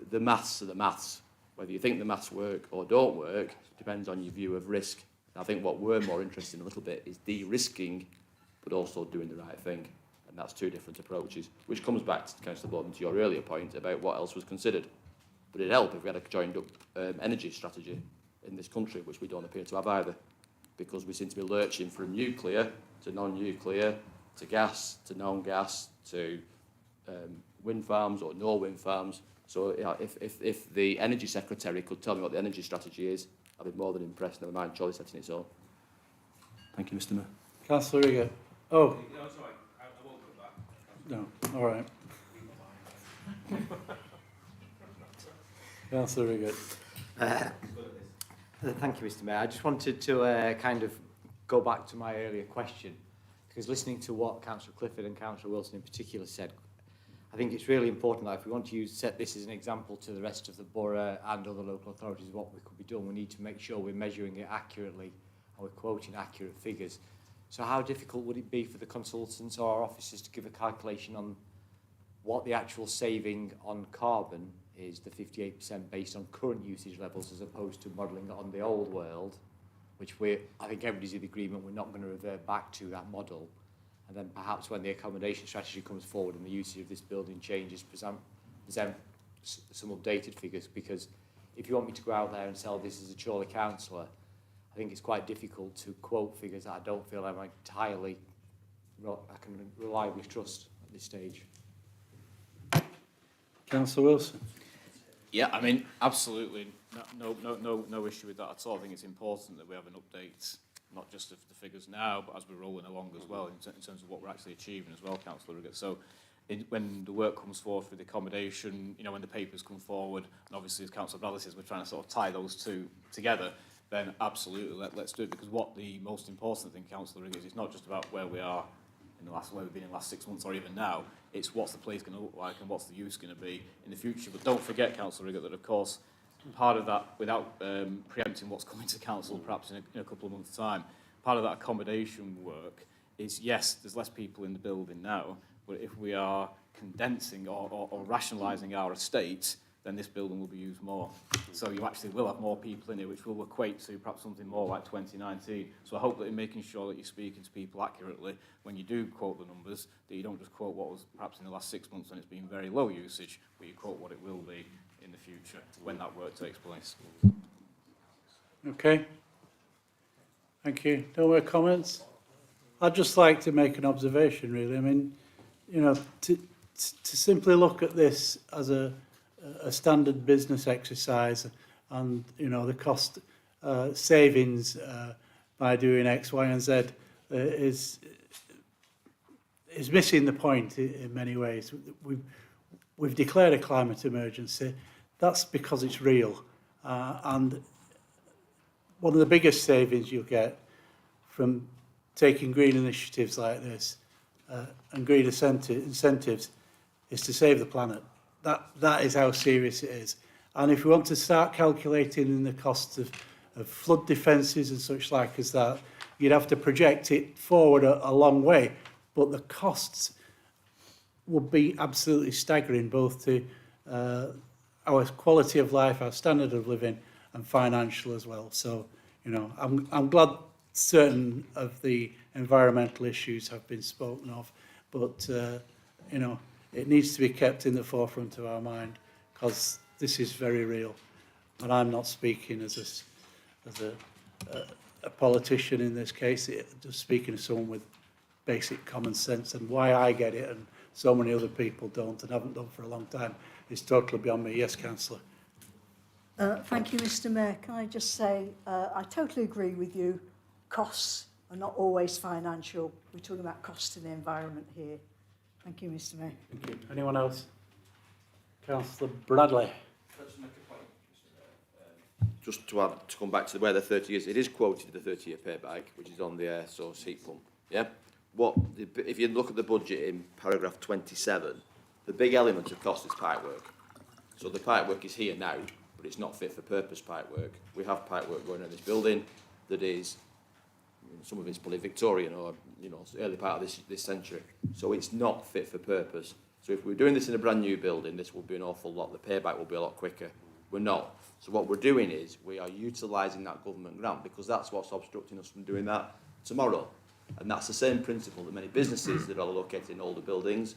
The maths are the maths. Whether you think the maths work or don't work depends on your view of risk. And I think what we're more interested in a little bit is de-risking, but also doing the right thing. And that's two different approaches, which comes back to Councillor Borden, to your earlier point about what else was considered. But it'd help if we had a joined up energy strategy in this country, which we don't appear to have either, because we seem to be lurching from nuclear to non-nuclear, to gas, to non-gas, to wind farms or no wind farms. So if the Energy Secretary could tell me what the energy strategy is, I'd be more than impressed. Never mind Charlie setting its own. Thank you, Mr Mayor. Councillor Rigger. Oh. No, it's all right. I won't come back. No, all right. Councillor Rigger. Thank you, Mr Mayor. I just wanted to kind of go back to my earlier question, because listening to what Councillor Clifford and Councillor Wilson in particular said, I think it's really important that if we want to set this as an example to the rest of the borough and other local authorities of what we could be doing, we need to make sure we're measuring it accurately and we're quoting accurate figures. So how difficult would it be for the consultants or our officers to give a calculation on what the actual saving on carbon is, the 58% based on current usage levels, as opposed to modelling it on the old world, which I think everybody's in agreement we're not going to revert back to that model. And then perhaps when the accommodation strategy comes forward and the usage of this building changes, present some updated figures, because if you want me to go out there and sell this as a Chorley councillor, I think it's quite difficult to quote figures that I don't feel I can reliably trust at this stage. Councillor Wilson. Yeah, I mean, absolutely no issue with that at all. I think it's important that we have an update, not just of the figures now, but as we're rolling along as well, in terms of what we're actually achieving as well, Councillor Riggett. So when the work comes forward for the accommodation, you know, when the papers come forward, and obviously as Councillor Bradley says, we're trying to sort of tie those two together, then absolutely let's do it, because what the most important thing, Councillor Riggett, is it's not just about where we are where we've been in the last 6 months or even now. It's what's the place going to look like and what's the use going to be in the future. But don't forget, Councillor Riggett, that of course part of that, without preempting what's coming to council perhaps in a couple of months' time, part of that accommodation work is, yes, there's less people in the building now, but if we are condensing or rationalising our estate, then this building will be used more. So you actually will have more people in it, which will equate to perhaps something more like 2019. So I hope that in making sure that you're speaking to people accurately, when you do quote the numbers, that you don't just quote what was perhaps in the last 6 months when it's been very low usage, but you quote what it will be in the future when that work takes place. Okay. Thank you. No more comments? I'd just like to make an observation, really. I mean, you know, to simply look at this as a standard business exercise and, you know, the cost savings by doing X, Y and Z is missing the point in many ways. We've declared a climate emergency. That's because it's real. And one of the biggest savings you'll get from taking green initiatives like this and green incentives is to save the planet. That is how serious it is. And if we want to start calculating in the costs of flood defences and such like as that, you'd have to project it forward a long way. But the costs would be absolutely staggering, both to our quality of life, our standard of living, and financial as well. So, you know, I'm glad certain of the environmental issues have been spoken of, but, you know, it needs to be kept in the forefront of our mind, because this is very real. And I'm not speaking as a a politician in this case, just speaking to someone with basic common sense, and why I get it and so many other people don't and haven't done for a long time is totally beyond me. Yes, Councillor. Thank you, Mr. Mayor. Can I just say, I totally agree with you. Costs are not always financial. We're talking about costs to the environment here. Thank you, Mr. Mayor. Thank you. Anyone else? Councillor Bradley. Just to add, to come back to where the 30 years, it is quoted the 30-year payback, which is on the air source heat pump. Yeah. If you look at the budget in paragraph 27, the big element of cost is pipe work. So the pipe work is here now, but it's not fit for purpose pipe work. We have pipe work going on in this building that is, some of it's probably Victorian or early part of this century. So it's not fit for purpose. So if we're doing this in a brand new building, this will be an awful lot. The payback will be a lot quicker. We're not. So what we're doing is we are utilising that government grant because that's what's obstructing us from doing that tomorrow. And that's the same principle that many businesses that are located in older buildings,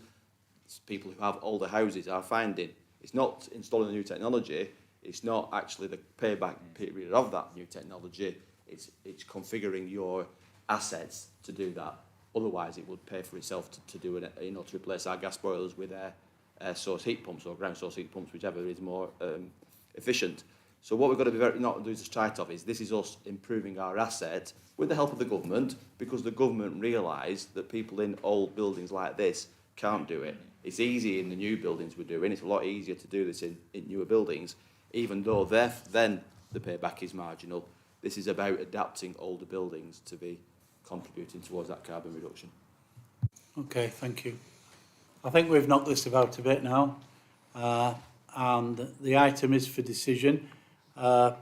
people who have older houses are finding. It's not installing the new technology, it's not actually the payback period of that new technology, it's configuring your assets to do that. Otherwise it would pay for itself to do it, to replace our gas boilers with air source heat pumps or ground source heat pumps, whichever is more efficient. So what we've got to be not lose sight of is this is us improving our asset with the help of the government, because the government realise that people in old buildings like this can't do it. It's easy in the new buildings we're doing. It's a lot easier to do this in newer buildings, even though then the payback is marginal. This is about adapting older buildings to be contributing towards that carbon reduction. Okay, thank you. I think we've knocked this about a bit now, and the item is for decision. If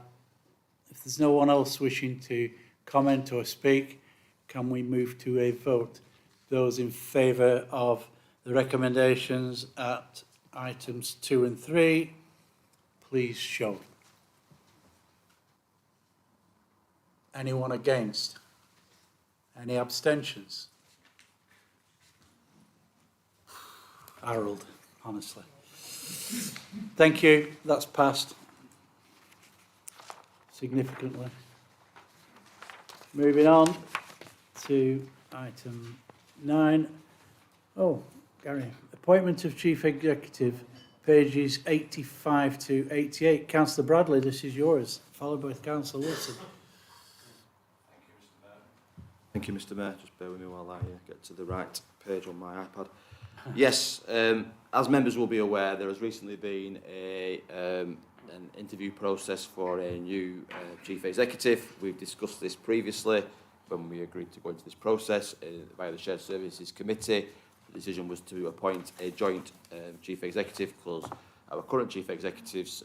there's no one else wishing to comment or speak, can we move to a vote? Those in favour of the recommendations at items 2 and 3, please show. Anyone against? Any abstentions? Harold, honestly. Thank you. That's passed significantly. Moving on to item 9. Oh, Gary. Appointment of Chief Executive, pages 85 to 88. Councillor Bradley, this is yours, followed by Councillor Wilson. Thank you, Mr. Mayor. Just bear with me while I get to the right page on my iPad. Yes, as members will be aware, there has recently been an interview process for a new Chief Executive. We've discussed this previously when we agreed to go into this process via the Shared Services Committee. The decision was to appoint a joint Chief Executive because our current Chief Executive's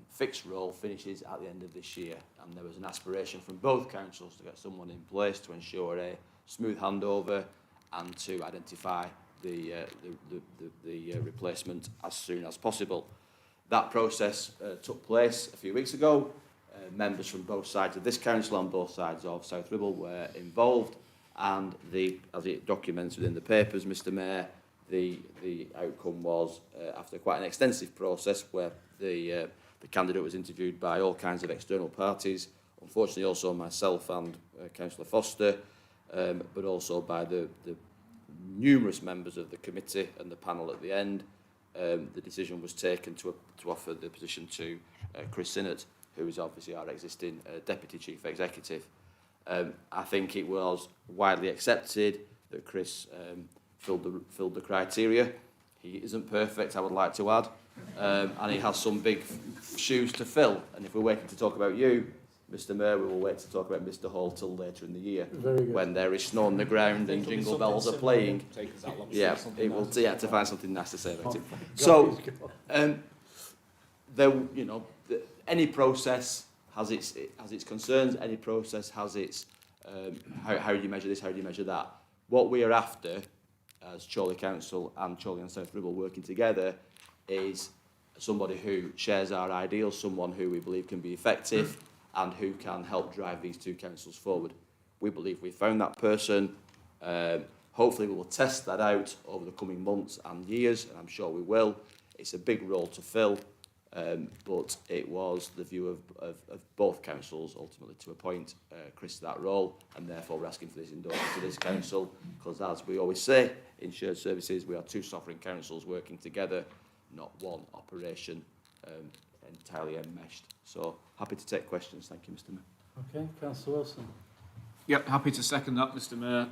fixed role finishes at the end of this year, and there was an aspiration from both councils to get someone in place to ensure a smooth handover and to identify the replacement as soon as possible. That process took place a few weeks ago. Members from both sides of this council and both sides of South Ribble were involved, and as it documents within the papers, Mr. Mayor, the outcome was, after quite an extensive process where the candidate was interviewed by all kinds of external parties, unfortunately also myself and Councillor Foster, but also by the numerous members of the committee and the panel at the end. The decision was taken to offer the position to Chris Sinnott, who is obviously our existing Deputy Chief Executive. I think it was widely accepted that Chris filled the criteria. He isn't perfect, I would like to add, and he has some big shoes to fill. And if we're waiting to talk about you, Mr. Mayor, we will wait to talk about Mr. Hall till later in the year, when there is snow on the ground and jingle bells are playing. Yeah, it will. Yeah, to find something nice to say about him. So, any process has its concerns. Any process has its how do you measure this? How do you measure that? What we are after, as Chorley Council and Chorley and South Ribble working together, is somebody who shares our ideals, someone who we believe can be effective and who can help drive these two councils forward. We believe we've found that person. Hopefully we will test that out over the coming months and years, and I'm sure we will. It's a big role to fill. but it was the view of both councils ultimately to appoint Chris to that role, and therefore we're asking for this endorsement to this council, because as we always say in shared services, we are two sovereign councils working together, not one operation entirely enmeshed. So happy to take questions. Thank you, Mr. Mayor. Okay, Councillor Wilson. Yep, happy to second that, Mr. Mayor.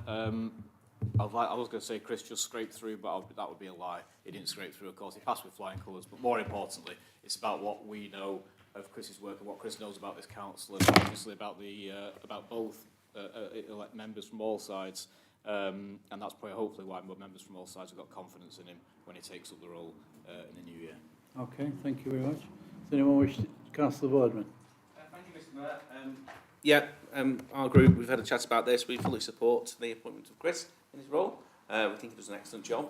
I was going to say Chris just scraped through, but that would be a lie. He didn't scrape through, of course. He passed with flying colours. But more importantly, it's about what we know of Chris's work and what Chris knows about this council, and obviously about both elect members from all sides. And that's probably hopefully why more members from all sides have got confidence in him when he takes up the role in the new year. Okay, thank you very much. Does anyone wish to... Councillor Boardman. Thank you, Mr. Mayor. Our group, we've had a chat about this. We fully support the appointment of Chris in his role. We think he does an excellent job.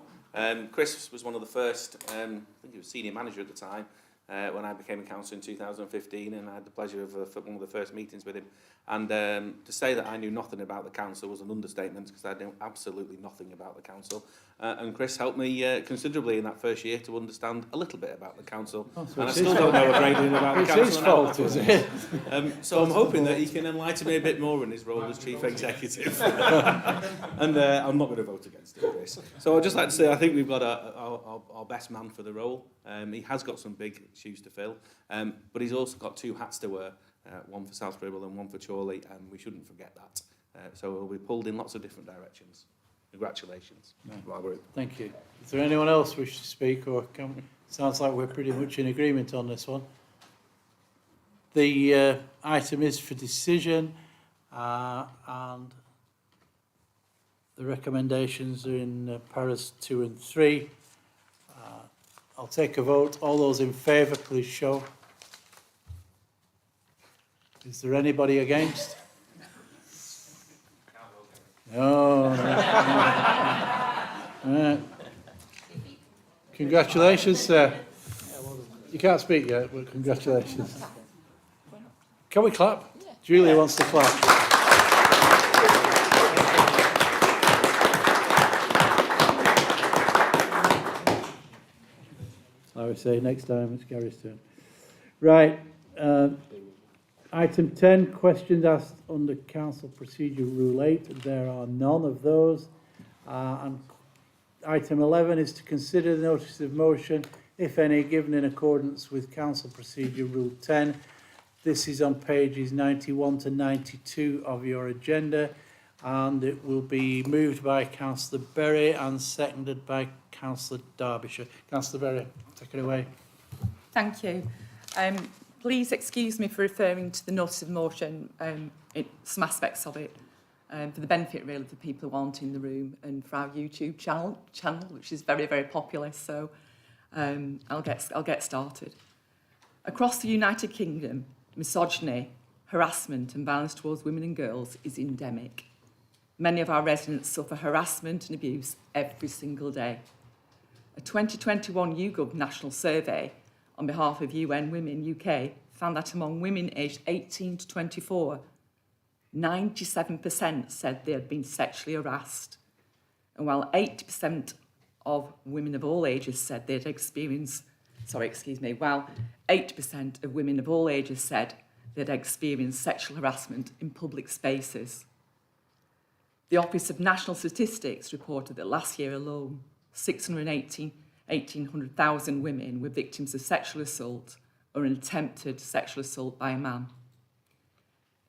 Chris was one of the first, I think he was senior manager at the time, when I became a councillor in 2015, and I had the pleasure of one of the first meetings with him. And to say that I knew nothing about the council was an understatement, because I knew absolutely nothing about the council. And Chris helped me considerably in that first year to understand a little bit about the councel. Oh, so and I still don't know a great deal about the council. It's his fault, is it? So I'm hoping that he can enlighten me a bit more in his role as chief executive. And I'm not going to vote against it, Chris. So I'd just like to say I think we've got our best man for the role. He has got some big shoes to fill, but he's also got two hats to wear. One for South Bribble and one for Chorley, and we shouldn't forget that. So we'll be pulled in lots of different directions. Congratulations to our group. Thank you. Is there anyone else wish to speak, or sounds like we're pretty much in agreement on this one? The item is for decision, and the recommendations are in paras 2 and 3. I'll take a vote. All those in favour, please show. Is there anybody against? No. Right. Congratulations, sir. You can't speak yet, but congratulations. Can we clap? Julia wants to clap. I would say next time it's Gary's turn. Right. Item 10, questions asked under Council Procedure Rule 8. There are none of those. And item 11 is to consider the notice of motion, if any, given in accordance with Council Procedure Rule 10. This is on pages 91 to 92 of your agenda, and it will be moved by Councillor Berry and seconded by Councillor Derbyshire. Councillor Berry, take it away. Thank you. Please excuse me for referring to the notice of motion, some aspects of it, for the benefit really of the people who aren't in the room, and for our YouTube channel which is very, very popular. So I'll get started. Across the United Kingdom, misogyny, harassment and violence towards women and girls is endemic. Many of our residents suffer harassment and abuse every single day. A 2021 YouGov national survey on behalf of UN Women UK found that among women aged 18 to 24, 97% said they had been sexually harassed. And while 80% of women of all ages said they had experienced, while 8% of women of all ages said they had experienced sexual harassment in public spaces. The Office of National Statistics reported that last year alone, 1,800,000 women were victims of sexual assault or an attempted sexual assault by a man.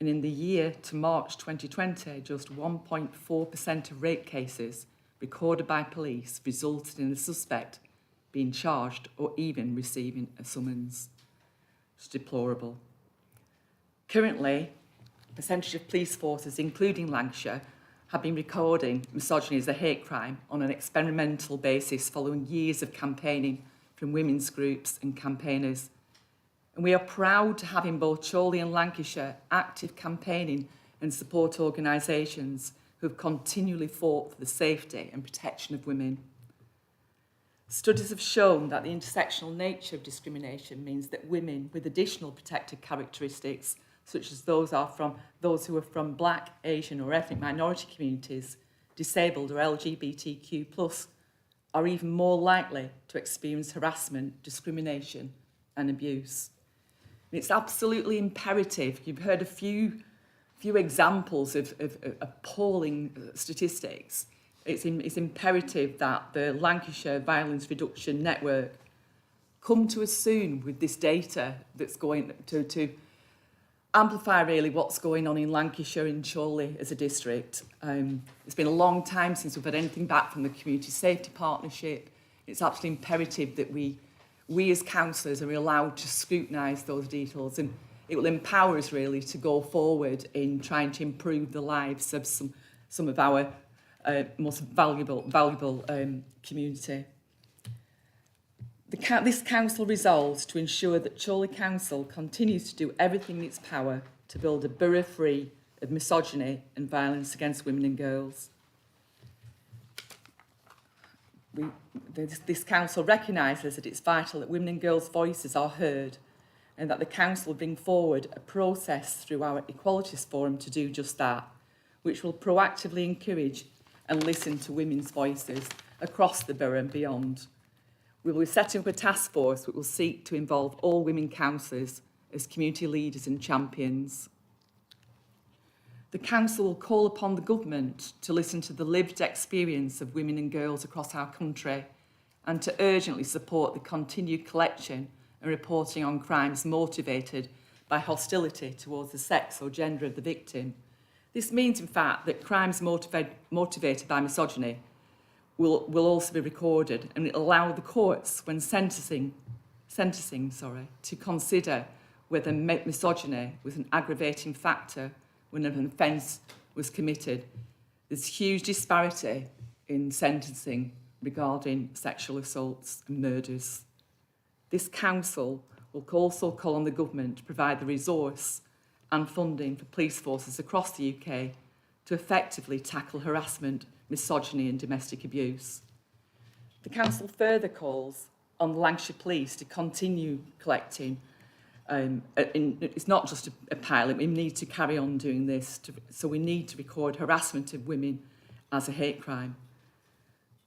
And in the year to March 2020, just 1.4% of rape cases recorded by police resulted in the suspect being charged or even receiving a summons. It's deplorable. Currently, a percentage of police forces, including Lancashire, have been recording misogyny as a hate crime on an experimental basis following years of campaigning from women's groups and campaigners. And we are proud to have in both Chorley and Lancashire active campaigning and support organisations who have continually fought for the safety and protection of women. Studies have shown that the intersectional nature of discrimination means that women with additional protected characteristics, such as those who are from Black, Asian or ethnic minority communities, disabled or LGBTQ+, are even more likely to experience harassment, discrimination and abuse. It's absolutely imperative. You've heard a few examples of appalling statistics. It's imperative that the Lancashire Violence Reduction Network come to us soon with this data that's going to amplify really what's going on in Lancashire and Chorley as a district. It's been a long time since we've had anything back from the Community Safety Partnership. It's absolutely imperative that we as councillors are allowed to scrutinise those details, and it will empower us really to go forward in trying to improve the lives of some of our most valuable community. This council resolves to ensure that Chorley Council continues to do everything in its power to build a borough free of misogyny and violence against women and girls. This council recognises that it's vital that women and girls' voices are heard, and that the council will bring forward a process through our Equalities Forum to do just that, which will proactively encourage and listen to women's voices across the borough and beyond. We will be setting up a task force that will seek to involve all women councillors as community leaders and champions. The council will call upon the government to listen to the lived experience of women and girls across our country and to urgently support the continued collection and reporting on crimes motivated by hostility towards the sex or gender of the victim. This means, in fact, that crimes motivated by misogyny will also be recorded, and it will allow the courts, when sentencing, to consider whether misogyny was an aggravating factor when an offence was committed. There's huge disparity in sentencing regarding sexual assaults and murders. This council will also call on the government to provide the resource and funding for police forces across the UK to effectively tackle harassment, misogyny and domestic abuse. The council further calls on the Lancashire Police to continue collecting. It's not just a pilot, we need to carry on doing this, so we need to record harassment of women as a hate crime.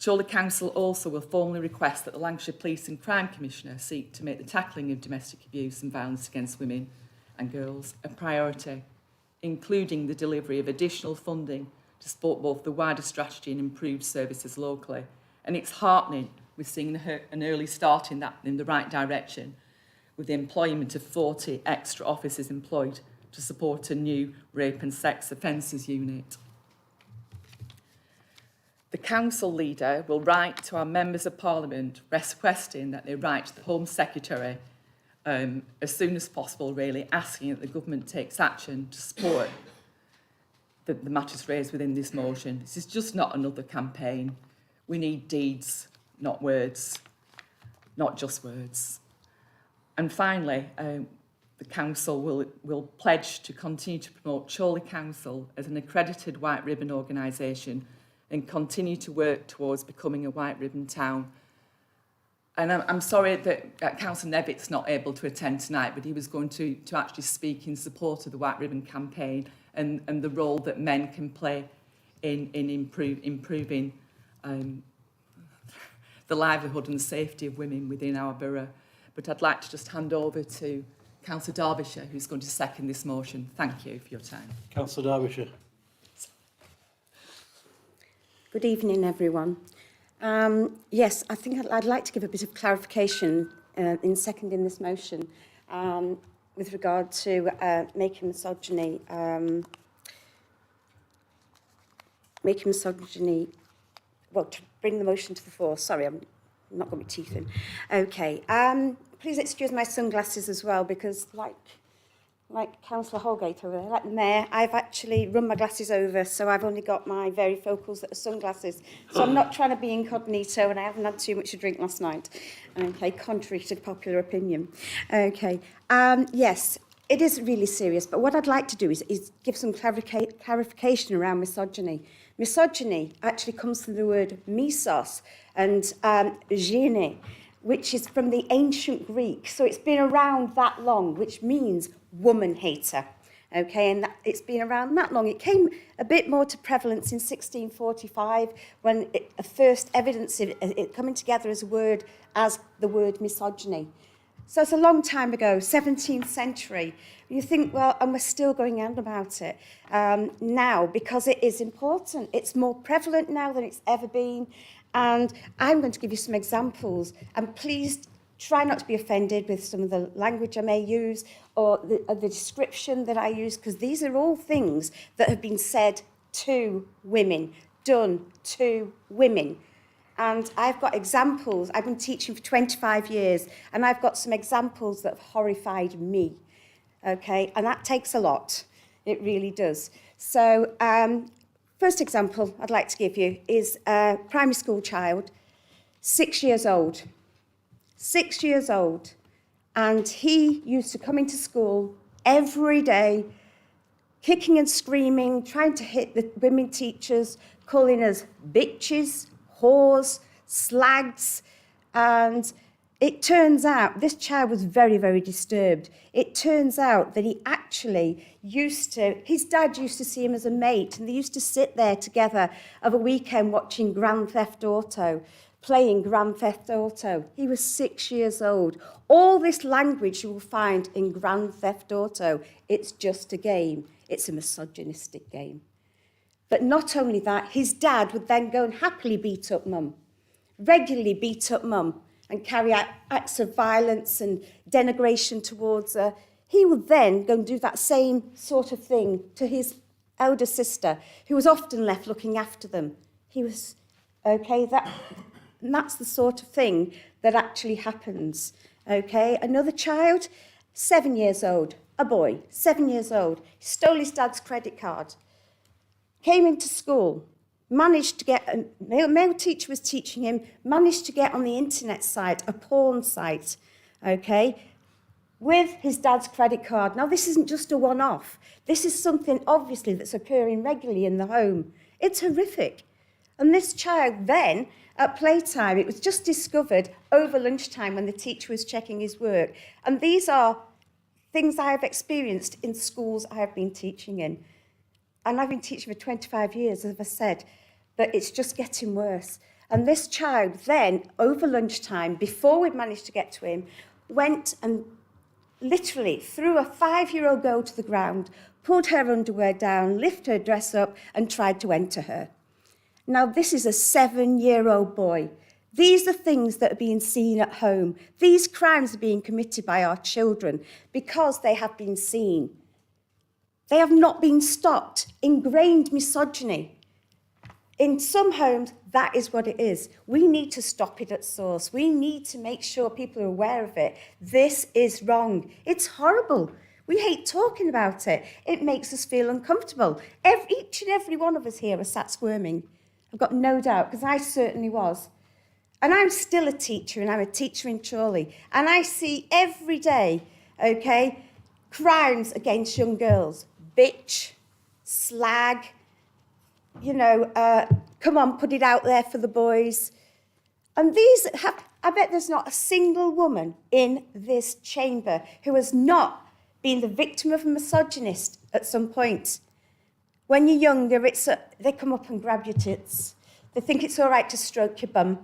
Chorley Council also will formally request that the Lancashire Police and Crime Commissioner seek to make the tackling of domestic abuse and violence against women and girls a priority, including the delivery of additional funding to support both the wider strategy and improved services locally. And it's heartening we're seeing an early start in the right direction, with the employment of 40 extra officers employed to support a new rape and sex offences unit. The council leader will write to our members of parliament requesting that they write to the Home Secretary as soon as possible, really asking that the government takes action to support the matters raised within this motion. This is just not another campaign. We need deeds, not words, not just words. And finally, the council will pledge to continue to promote Chorley Council as an accredited white ribbon organisation and continue to work towards becoming a white ribbon town. And I'm sorry that Councillor Nevitt's not able to attend tonight, but he was going to actually speak in support of the White Ribbon campaign and the role that men can play in improving the livelihood and the safety of women within our borough. But I'd like to just hand over to Councillor Derbyshire, who's going to second this motion. Thank you for your time. Councillor Derbyshire. Good evening, everyone. Yes, I think I'd like to give a bit of clarification in seconding this motion with regard to making misogyny, well, to bring the motion to the floor. Sorry, I'm not got my teeth in. Okay, please excuse my sunglasses as well, because like Councillor Holgate over there, like the Mayor, I've actually run my glasses over, so I've only got my varifocals that are sunglasses. So I'm not trying to be incognito, and I haven't had too much to drink last night. Okay, contrary to popular opinion. Okay, yes, it is really serious, but what I'd like to do is give some clarification around misogyny. Misogyny actually comes from the word misos and gyne, which is from the ancient Greek. So it's been around that long, which means woman hater. Okay, and it's been around that long. It came a bit more to prevalence in 1645 when first evidence of it coming together as a word, as the word misogyny. So it's a long time ago, 17th century. You think, well, and we're still going on about it now because it is important. It's more prevalent now than it's ever been. And I'm going to give you some examples. And please try not to be offended with some of the language I may use or the description that I use, because these are all things that have been said to women, done to women. And I've got examples. I've been teaching for 25 years, and I've got some examples that have horrified me, okay? And that takes a lot. It really does. So, first example I'd like to give you is a primary school child, 6 years old. 6 years old. And he used to come into school every day, kicking and screaming, trying to hit the women teachers, calling us bitches, whores, slags, and it turns out this child was very, very disturbed. It turns out that he actually his dad used to see him as a mate, and they used to sit there together of a weekend watching Grand Theft Auto, playing Grand Theft Auto. He was 6 years old. All this language you will find in Grand Theft Auto, it's just a game. It's a misogynistic game. But not only that, his dad would then go and happily beat up mum, regularly beat up mum and carry out acts of violence and denigration towards her. He would then go and do that same sort of thing to his elder sister, who was often left looking after them. He was, okay, that's the sort of thing that actually happens, okay? Another child, 7 years old, a boy, 7 years old, stole his dad's credit card. Came into school, managed to get, a male teacher was teaching him, managed to get on the internet site, a porn site, okay, with his dad's credit card. Now, this isn't just a one-off. This is something, obviously, that's occurring regularly in the home. It's horrific. And this child then, at playtime, it was just discovered over lunchtime when the teacher was checking his work. And these are things I have experienced in schools I have been teaching in. And I've been teaching for 25 years, as I said, but it's just getting worse. And this child then, over lunchtime, before we'd managed to get to him, went and literally threw a 5-year-old girl to the ground, pulled her underwear down, lifted her dress up, and tried to enter her. Now, this is a 7-year-old boy. These are things that are being seen at home. These crimes are being committed by our children because they have been seen. They have not been stopped. Ingrained misogyny. In some homes, that is what it is. We need to stop it at source. We need to make sure people are aware of it. This is wrong. It's horrible. We hate talking about it. It makes us feel uncomfortable. Each and every one of us here are sat squirming. I've got no doubt, because I certainly was. And I'm still a teacher, and I'm a teacher in Chorley. And I see every day, okay, crimes against young girls. Bitch, slag, come on, put it out there for the boys. And I bet there's not a single woman in this chamber who has not been the victim of a misogynist at some point. When you're younger, they come up and grab your tits. They think it's all right to stroke your bum.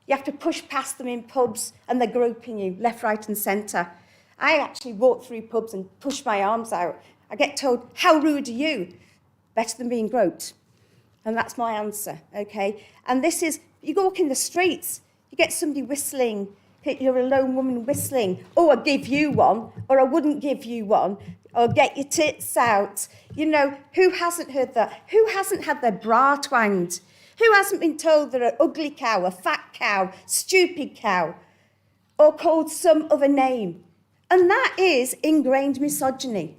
You have to push past them in pubs, and they're groping you left, right, and centre. I actually walk through pubs and push my arms out. I get told, how rude are you? Better than being groped. And that's my answer, okay? And this is, you go walk in the streets, you get somebody whistling, you're a lone woman whistling, oh, I'll give you one, or I wouldn't give you one, or get your tits out. Who hasn't heard that? Who hasn't had their bra twanged? Who hasn't been told they're an ugly cow, a fat cow, stupid cow, or called some other name? And that is ingrained misogyny.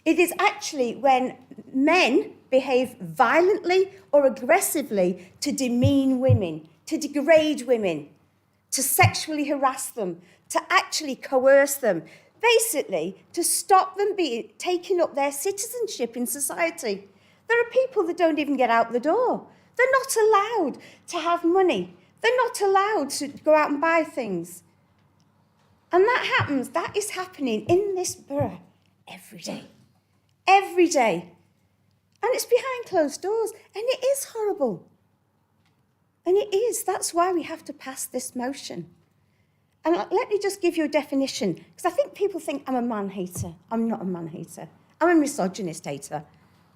It is actually when men behave violently or aggressively to demean women, to degrade women, to sexually harass them, to actually coerce them, basically to stop them taking up their citizenship in society. There are people that don't even get out the door. They're not allowed to have money. They're not allowed to go out and buy things. And that is happening in this borough every day. Every day. And it's behind closed doors. And it is horrible. And it is. That's why we have to pass this motion. And let me just give you a definition, because I think people think I'm a man-hater. I'm not a man-hater. I'm a misogynist hater.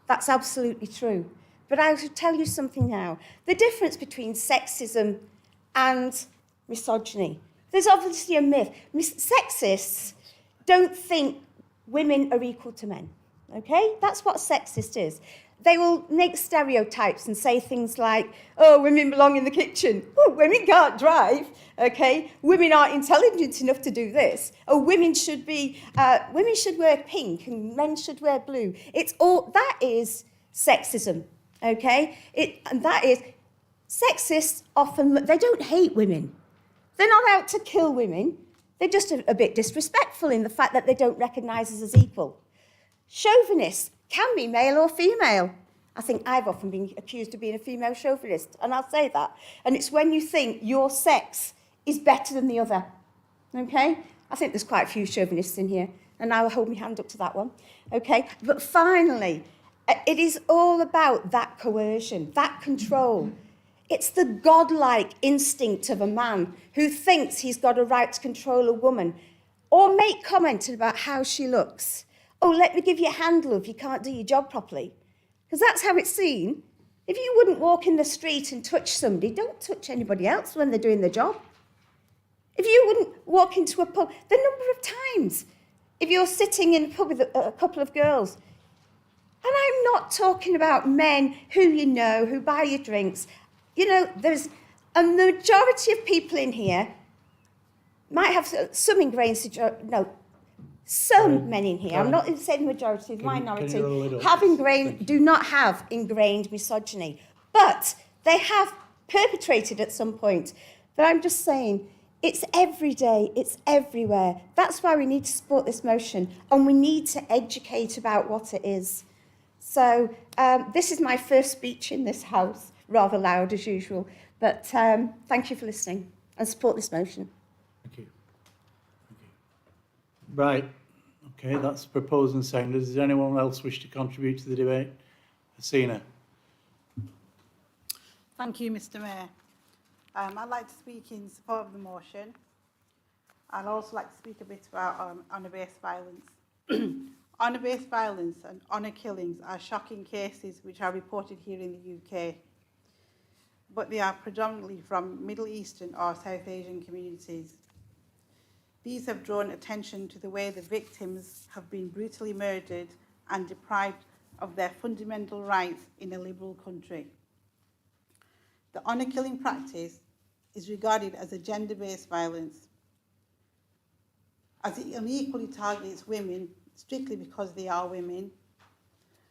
That's absolutely true. But I will tell you something now. The difference between sexism and misogyny. There's obviously a myth. Sexists don't think women are equal to men. Okay? That's what sexist is. They will make stereotypes and say things like, oh, women belong in the kitchen. Oh, women can't drive. Okay? Women aren't intelligent enough to do this. Oh, women should wear pink and men should wear blue. That is sexism. Okay? And that is, sexists often, they don't hate women. They're not out to kill women. They're just a bit disrespectful in the fact that they don't recognise us as equal. Chauvinists can be male or female. I think I've often been accused of being a female chauvinist, and I'll say that. And it's when you think your sex is better than the other. Okay? I think there's quite a few chauvinists in here, and I will hold my hand up to that one. Okay? But finally, it is all about that coercion, that control. It's the godlike instinct of a man who thinks he's got a right to control a woman or make comment about how she looks. Oh, let me give you a handle if you can't do your job properly. Because that's how it's seen. If you wouldn't walk in the street and touch somebody, don't touch anybody else when they're doing their job. If you wouldn't walk into a pub, the number of times, if you're sitting in a pub with a couple of girls, and I'm not talking about men who you know, who buy you drinks. You know, there's a majority of people in here might have some ingrained, some men in here, I'm not saying majority, the minority, do not have ingrained misogyny. But they have perpetrated at some point. But I'm just saying, it's every day, it's everywhere. That's why we need to support this motion, and we need to educate about what it is. So this is my first speech in this House, rather loud as usual. But thank you for listening and support this motion. Thank you. Right. Okay, that's proposed and seconded. Does anyone else wish to contribute to the debate? Hasina. Thank you, Mr. Mayor. I'd like to speak in support of the motion. I'd also like to speak a bit about honour-based violence. Honour-based violence and honour killings are shocking cases which are reported here in the UK, but they are predominantly from Middle Eastern or South Asian communities. These have drawn attention to the way the victims have been brutally murdered and deprived of their fundamental rights in a liberal country. The honour killing practice is regarded as a gender-based violence, as it unequally targets women strictly because they are women,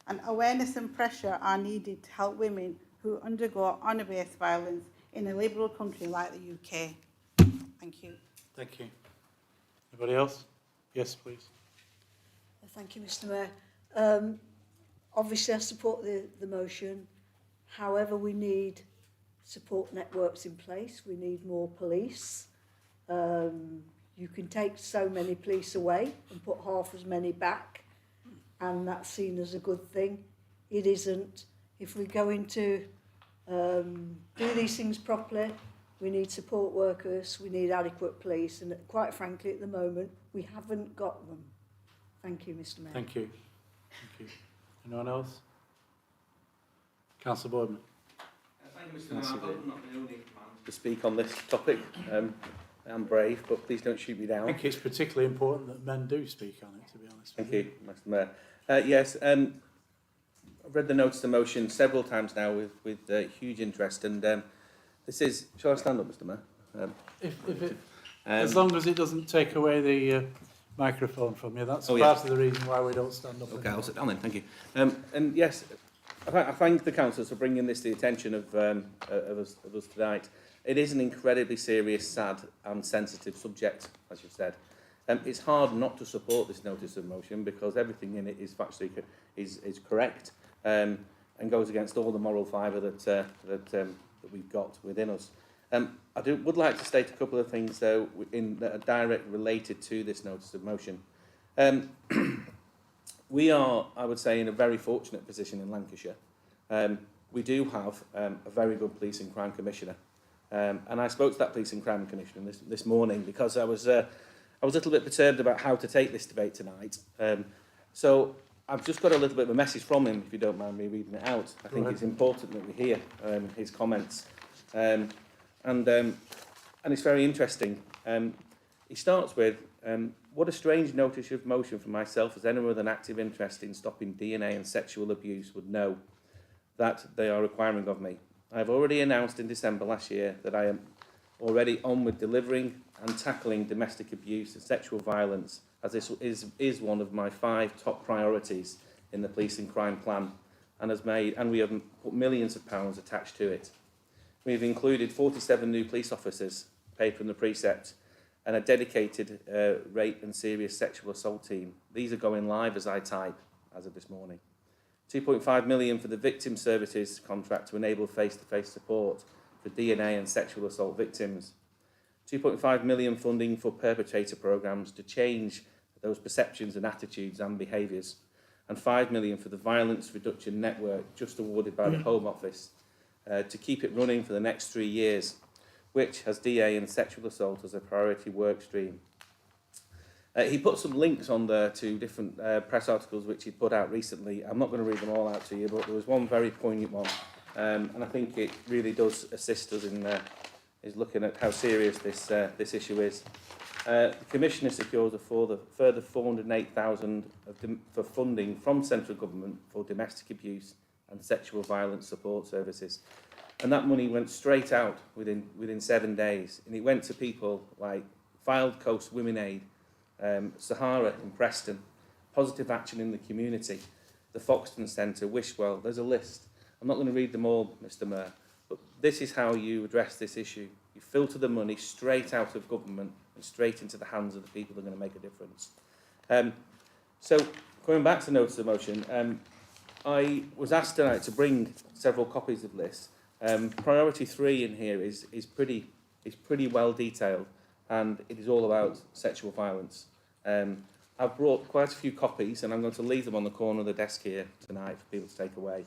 and awareness and pressure are needed to help women who undergo honour-based violence in a liberal country like the UK. Thank you. Thank you. Anybody else? Yes, please. Thank you, Mr. Mayor. Obviously, I support the motion. However, we need support networks in place. We need more police. You can take so many police away and put half as many back, and that's seen as a good thing. It isn't. If we're going to do these things properly, we need support workers, we need adequate police, and quite frankly, at the moment, we haven't got them. Thank you, Mr. Mayor. Thank you. Thank you. Anyone else? Councillor Boardman. Thank you, Mr. Mayor. I'm not the only man to speak on this topic. I am brave, but please don't shoot me down. I think it's particularly important that men do speak on it, to be honest. Thank you, Mr. Mayor. Yes, I've read the notice of motion several times now with huge interest, and this is... Shall I stand up, Mr. Mayor? As long as it doesn't take away the microphone from you, that's part of the reason why we don't stand up. Okay, I'll sit down then, thank you. And yes, I thank the councillors for bringing this to the attention of us tonight. It is an incredibly serious, sad and sensitive subject, as you've said. It's hard not to support this notice of motion because everything in it is factually is correct and goes against all the moral fibre that we've got within us. I would like to state a couple of things, though, that are direct related to this notice of motion. We are, I would say, in a very fortunate position in Lancashire. We do have a very good police and crime commissioner. And I spoke to that Police and Crime Commissioner this morning because I was a little bit perturbed about how to take this debate tonight. So I've just got a little bit of a message from him, if you don't mind me reading it out. I think it's important that we hear his comments. And it's very interesting. He starts with, what a strange notice of motion for myself as anyone with an active interest in stopping DNA and sexual abuse would know that they are requiring of me. I have already announced in December last year that I am already on with delivering and tackling domestic abuse and sexual violence, as this is one of my 5 top priorities in the Police and Crime Plan, and we have put millions of pounds attached to it. We've included 47 new police officers paid from the precept and a dedicated rape and serious sexual assault team. These are going live as I type, as of this morning. 2.5 million for the Victim Services contract to enable face-to-face support for DNA and sexual assault victims. 2.5 million funding for perpetrator programmes to change those perceptions and attitudes and behaviours. And 5 million for the Violence Reduction Network, just awarded by the Home Office, to keep it running for the next 3 years, which has DA and sexual assault as a priority work stream. He put some links on there to different press articles which he put out recently. I'm not going to read them all out to you, but there was one very poignant one, and I think it really does assist us in looking at how serious this issue is. The Commissioner secures a further 408,000 for funding from central government for domestic abuse and sexual violence support services, and that money went straight out within 7 days, and it went to people like Fylde Coast Women Aid, Sahara in Preston, Positive Action in the Community, the Foxton Centre, Wishwell. There's a list. I'm not going to read them all, Mr Mayor, but this is how you address this issue. You filter the money straight out of government and straight into the hands of the people that are going to make a difference. So, going back to notice of motion, I was asked tonight to bring several copies of this. Priority 3 in here is pretty well detailed, and it is all about sexual violence. I've brought quite a few copies, and I'm going to leave them on the corner of the desk here tonight for people to take away.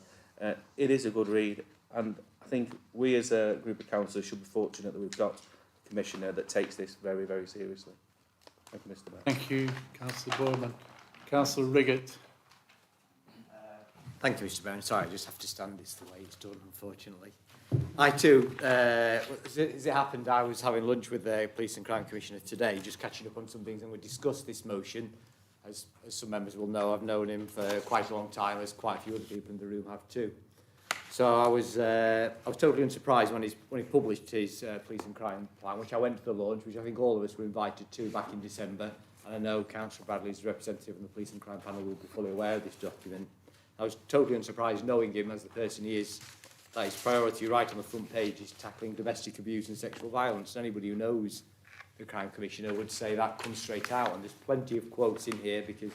It is a good read, and I think we as a group of councillors should be fortunate that we've got a commissioner that takes this very, very seriously. Thank you, Mr Mayor. Thank you, Councillor Boyman. Councillor Riggott. Thank you, Mr Mayor. Sorry, I just have to stand this the way it's done, unfortunately. I too, as it happened, I was having lunch with the Police and Crime Commissioner today, just catching up on some things, and we discussed this motion. As some members will know, I've known him for quite a long time, as quite a few other people in the room have too. So I was totally unsurprised when he published his Police and Crime Plan, which I went to the launch, which I think all of us were invited to back in December. And I know Councillor Bradley, as representative of the Police and Crime Panel, will be fully aware of this document. I was totally unsurprised, knowing him as the person he is, that his priority right on the front page is tackling domestic abuse and sexual violence. Anybody who knows the Crime Commissioner would say that comes straight out, and there's plenty of quotes in here because,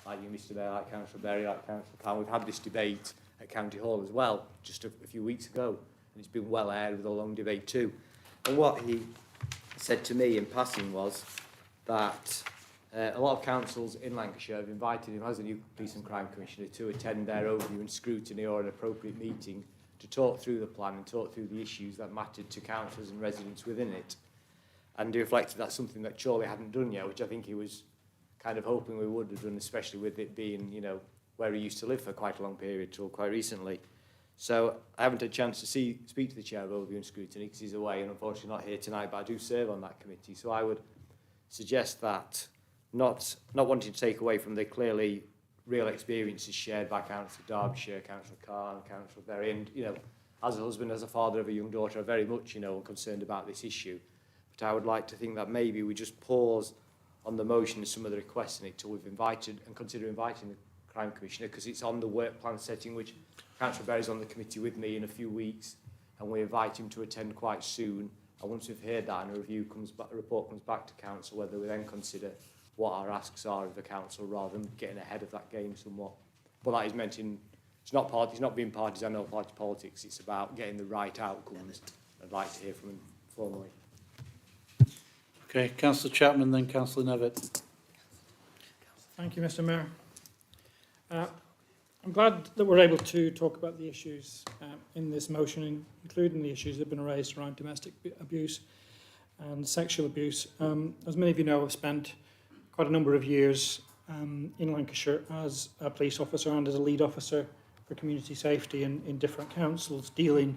like you, Mr Mayor, like Councillor Berry, like Councillor Pan, we've had this debate at County Hall as well, just a few weeks ago, and it's been well aired with a long debate too. And what he said to me in passing was that a lot of councils in Lancashire have invited him as a new Police and Crime Commissioner to attend their overview and scrutiny or an appropriate meeting to talk through the plan and talk through the issues that mattered to councillors and residents within it. And he reflected that's something that Chorley hadn't done yet, which I think he was kind of hoping we would have done, especially with it being, you know, where he used to live for quite a long period till quite recently. So I haven't had a chance to speak to the Chair of Overview and Scrutiny because he's away and unfortunately not here tonight, but I do serve on that committee. So I would suggest that, not wanting to take away from the clearly real experiences shared by Councillor Derbyshire, Councillor Carr and Councillor Berry, and, you know, as a husband, as a father of a young daughter, I'm very much, you know, concerned about this issue. But I would like to think that maybe we just pause on the motion and some of the requests in it till we've invited and consider inviting the Crime Commissioner, because it's on the work plan setting, which Councillor Berry's on the committee with me in a few weeks, and we invite him to attend quite soon. And once we've heard that and a report comes back to council, whether we then consider what our asks are of the council rather than getting ahead of that game somewhat. But that is meant in, it's not being partisan or party politics, it's about getting the right outcomes. I'd like to hear from him formally. Okay, Councillor Chapman, then Councillor Nevitt. Thank you, Mr Mayor. I'm glad that we're able to talk about the issues in this motion, including the issues that have been raised around domestic abuse and sexual abuse. As many of you know, I've spent quite a number of years in Lancashire as a police officer and as a lead officer for community safety in different councils dealing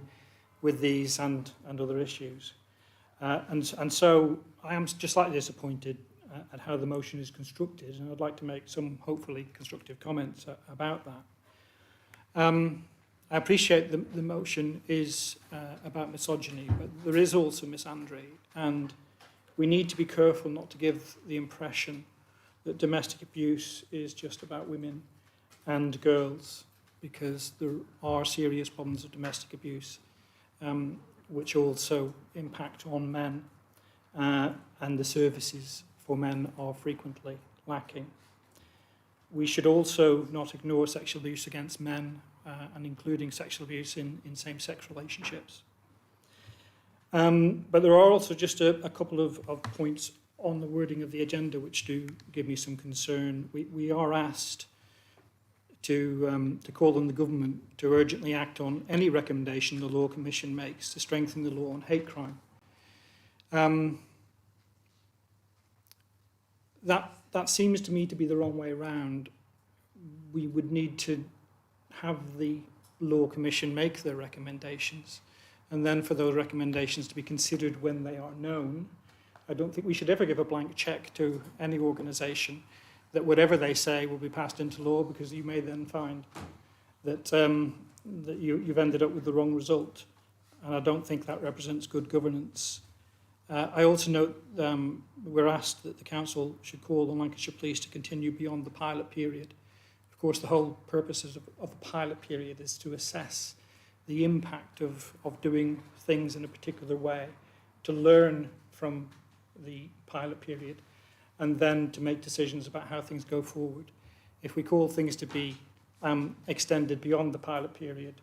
with these and other issues. And so I am just slightly disappointed at how the motion is constructed, and I'd like to make some hopefully constructive comments about that. I appreciate the motion is about misogyny, but there is also misandry, and we need to be careful not to give the impression that domestic abuse is just about women and girls, because there are serious problems of domestic abuse which also impact on men, and the services for men are frequently lacking. We should also not ignore sexual abuse against men, and including sexual abuse in same-sex relationships. But there are also just a couple of points on the wording of the agenda which do give me some concern. We are asked to call on the government to urgently act on any recommendation the Law Commission makes to strengthen the law on hate crime. That seems to me to be the wrong way around. We would need to have the Law Commission make their recommendations, and then for those recommendations to be considered when they are known. I don't think we should ever give a blank cheque to any organisation that whatever they say will be passed into law, because you may then find that, that you've ended up with the wrong result. And I don't think that represents good governance. I also note we're asked that the Council should call on Lancashire Police to continue beyond the pilot period. Of course, the whole purpose of the pilot period is to assess the impact of doing things in a particular way, to learn from the pilot period, and then to make decisions about how things go forward. If we call things to be extended beyond the pilot period,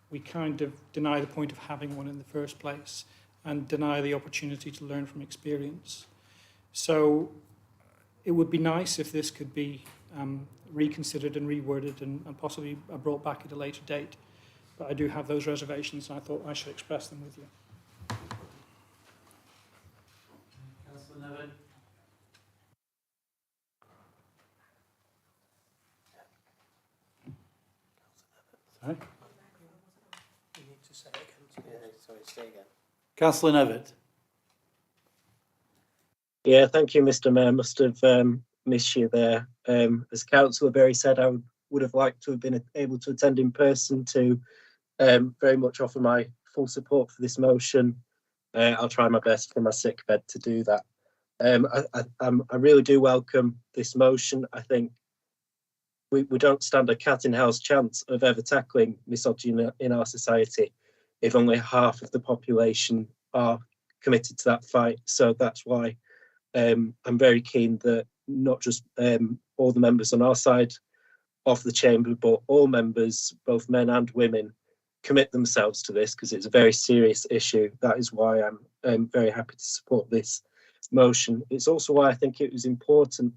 we kind of deny the point of having one in the first place and deny the opportunity to learn from experience. So it would be nice if this could be reconsidered and reworded and possibly brought back at a later date. But I do have those reservations, and I thought I should express them with you. Councillor Nevin. Sorry? You need to say it again. Yeah, sorry, say again. Councillor Nevitt. Yeah, thank you, Mr. Mayor. Must have missed you there. As Councillor Berry said, I would have liked to have been able to attend in person to very much offer my full support for this motion. I'll try my best from my sick bed to do that. I really do welcome this motion. I think we don't stand a cat in house chance of ever tackling misogyny in our society if only half of the population are committed to that fight. So that's why I'm very keen that not just all the members on our side of the chamber, but all members, both men and women, commit themselves to this, because it's a very serious issue. That is why I'm very happy to support this motion. It's also why I think it was important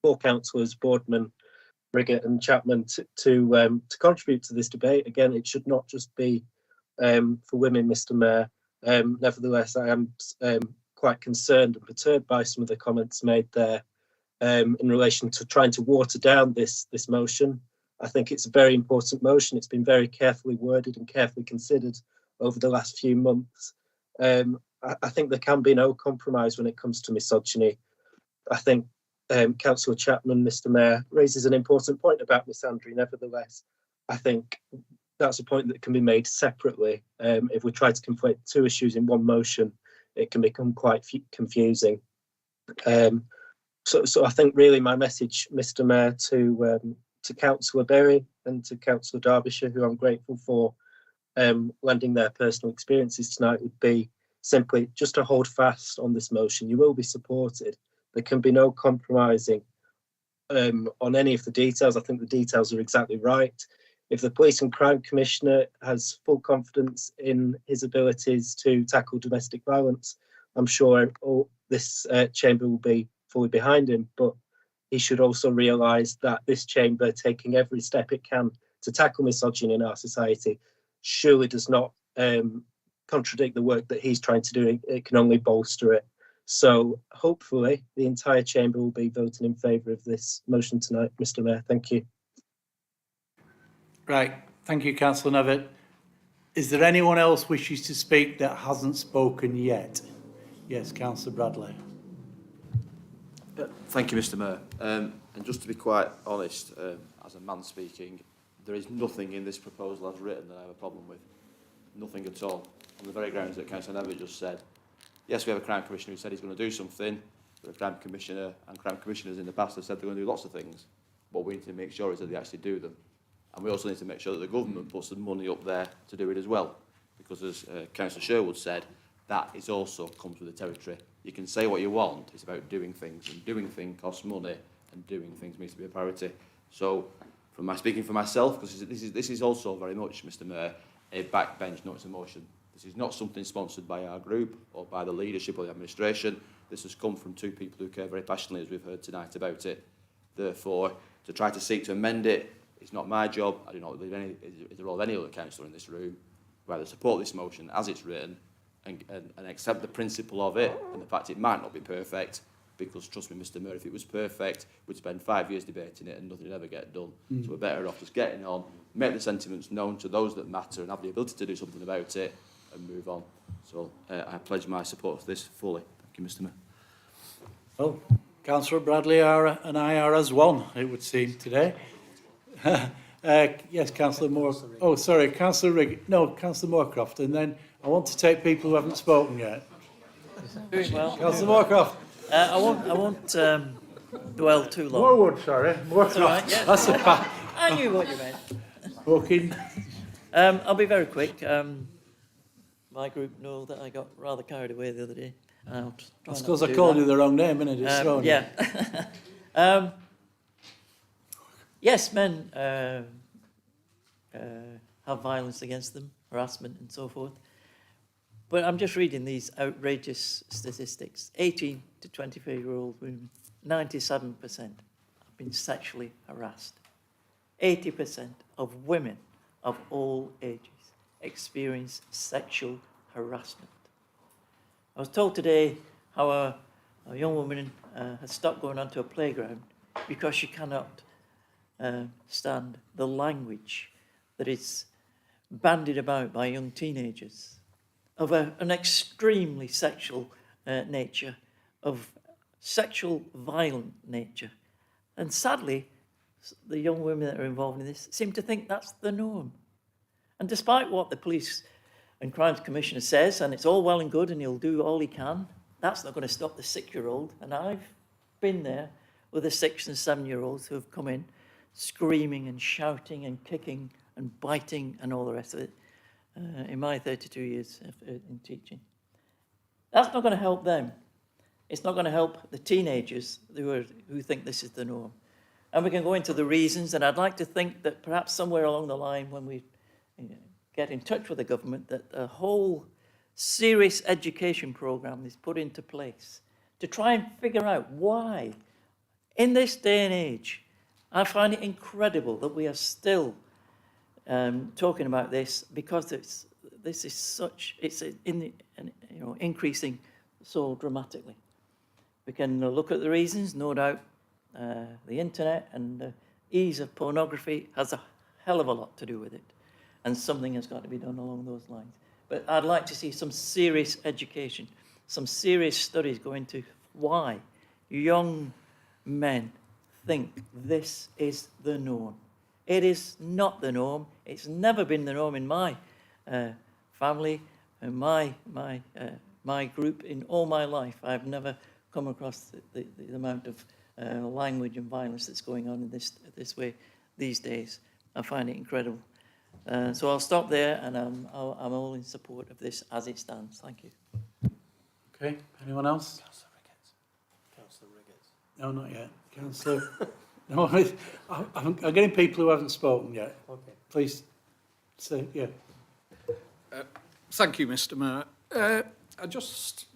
for councillors, Boardman, Riggett and Chapman to contribute to this debate. Again, it should not just be for women, Mr. Mayor. Nevertheless, I am quite concerned and perturbed by some of the comments made there in relation to trying to water down this motion. I think it's a very important motion. It's been very carefully worded and carefully considered over the last few months. I think there can be no compromise when it comes to misogyny. I think Councillor Chapman, Mr. Mayor, raises an important point about misandry. Nevertheless, I think that's a point that can be made separately. If we try to conflate two issues in one motion, it can become quite confusing. So I think really my message, Mr. Mayor, to Councillor Berry and to Councillor Derbyshire, who I'm grateful for lending their personal experiences tonight, would be simply just to hold fast on this motion. You will be supported. There can be no compromising on any of the details. I think the details are exactly right. If the Police and Crime Commissioner has full confidence in his abilities to tackle domestic violence, I'm sure all this chamber will be fully behind him. But he should also realise that this chamber, taking every step it can to tackle misogyny in our society, surely does not contradict the work that he's trying to do. It can only bolster it. So hopefully the entire chamber will be voting in favour of this motion tonight, Mr. Mayor. Thank you. Right, thank you, Councillor Nevitt. Is there anyone else wishes to speak that hasn't spoken yet? Yes, Councillor Bradley. Thank you, Mr. Mayor. And just to be quite honest, as a man speaking, there is nothing in this proposal as written that I have a problem with. Nothing at all. On the very grounds that Councillor Nevitt just said. Yes, we have a Crime Commissioner who said he's going to do something. We have a Crime Commissioner and Crime Commissioners in the past have said they're going to do lots of things. What we need to make sure is that they actually do them. And we also need to make sure that the government puts the money up there to do it as well. Because as Councillor Sherwood said, that is also comes with the territory. You can say what you want, it's about doing things, and doing things costs money, and doing things needs to be a priority. So, from my speaking for myself, because this is also very much, Mr. Mayor, a backbench notice of motion. This is not something sponsored by our group or by the leadership or the administration. This has come from two people who care very passionately, as we've heard tonight, about it. Therefore, to try to seek to amend it, it's not my job. I do not believe it's the role of any other councillor in this room. Rather support this motion as it's written and accept the principle of it and the fact it might not be perfect, because trust me, Mr. Mayor, if it was perfect, we'd spend 5 years debating it and nothing would ever get done. So we're better off just getting on, make the sentiments known to those that matter and have the ability to do something about it and move on. So I pledge my support for this fully. Thank you, Mr. Mayor. Well, Councillor Bradley and I are as one, it would seem, today. Yes, Councillor Moore. Oh, sorry, Councillor Rig. No, Councillor Moorcroft. And then I want to take people who haven't spoken yet. Doing well. Councillor Moorcroft. I won't dwell too long. Moorwood, sorry. Moorcroft. Right, yeah. That's a pack. I knew what you meant. Walking. I'll be very quick. My group know that I got rather carried away the other day. I suppose I called you the wrong name, innit? It's thrown yeah. Yes, men have violence against them, harassment and so forth. But I'm just reading these outrageous statistics. 18 to 24-year-old women, 97% have been sexually harassed. 80% of women of all ages experience sexual harassment. I was told today how a young woman has stopped going onto a playground because she cannot stand the language that is bandied about by young teenagers of an extremely sexual nature, of sexual violent nature. And sadly, the young women that are involved in this seem to think that's the norm. And despite what the Police and Crimes Commissioner says, and it's all well and good and he'll do all he can, that's not going to stop the 6-year-old. And I've been there with the 6 and 7-year-olds who have come in screaming and shouting and kicking and biting and all the rest of it in my 32 years in teaching. That's not going to help them. It's not going to help the teenagers who think this is the norm. And we can go into the reasons, and I'd like to think that perhaps somewhere along the line when we get in touch with the government, that a whole serious education program is put into place to try and figure out why, in this day and age, I find it incredible that we are still talking about this, because it's increasing so dramatically. We can look at the reasons, no doubt. The internet and the ease of pornography has a hell of a lot to do with it, and something has got to be done along those lines. But I'd like to see some serious education, some serious studies go into why young men think this is the norm. It is not the norm. It's never been the norm in my family and my group in all my life. I've never come across the amount of language and violence that's going on in this way these days. I find it incredible. So I'll stop there, and I'm all in support of this as it stands. Thank you. Okay, anyone else? Councillor Riggins. No, not yet. Councillor. No, I'm getting people who haven't spoken yet. Okay. Please say, yeah. Thank you, Mr. Mayor. I'd just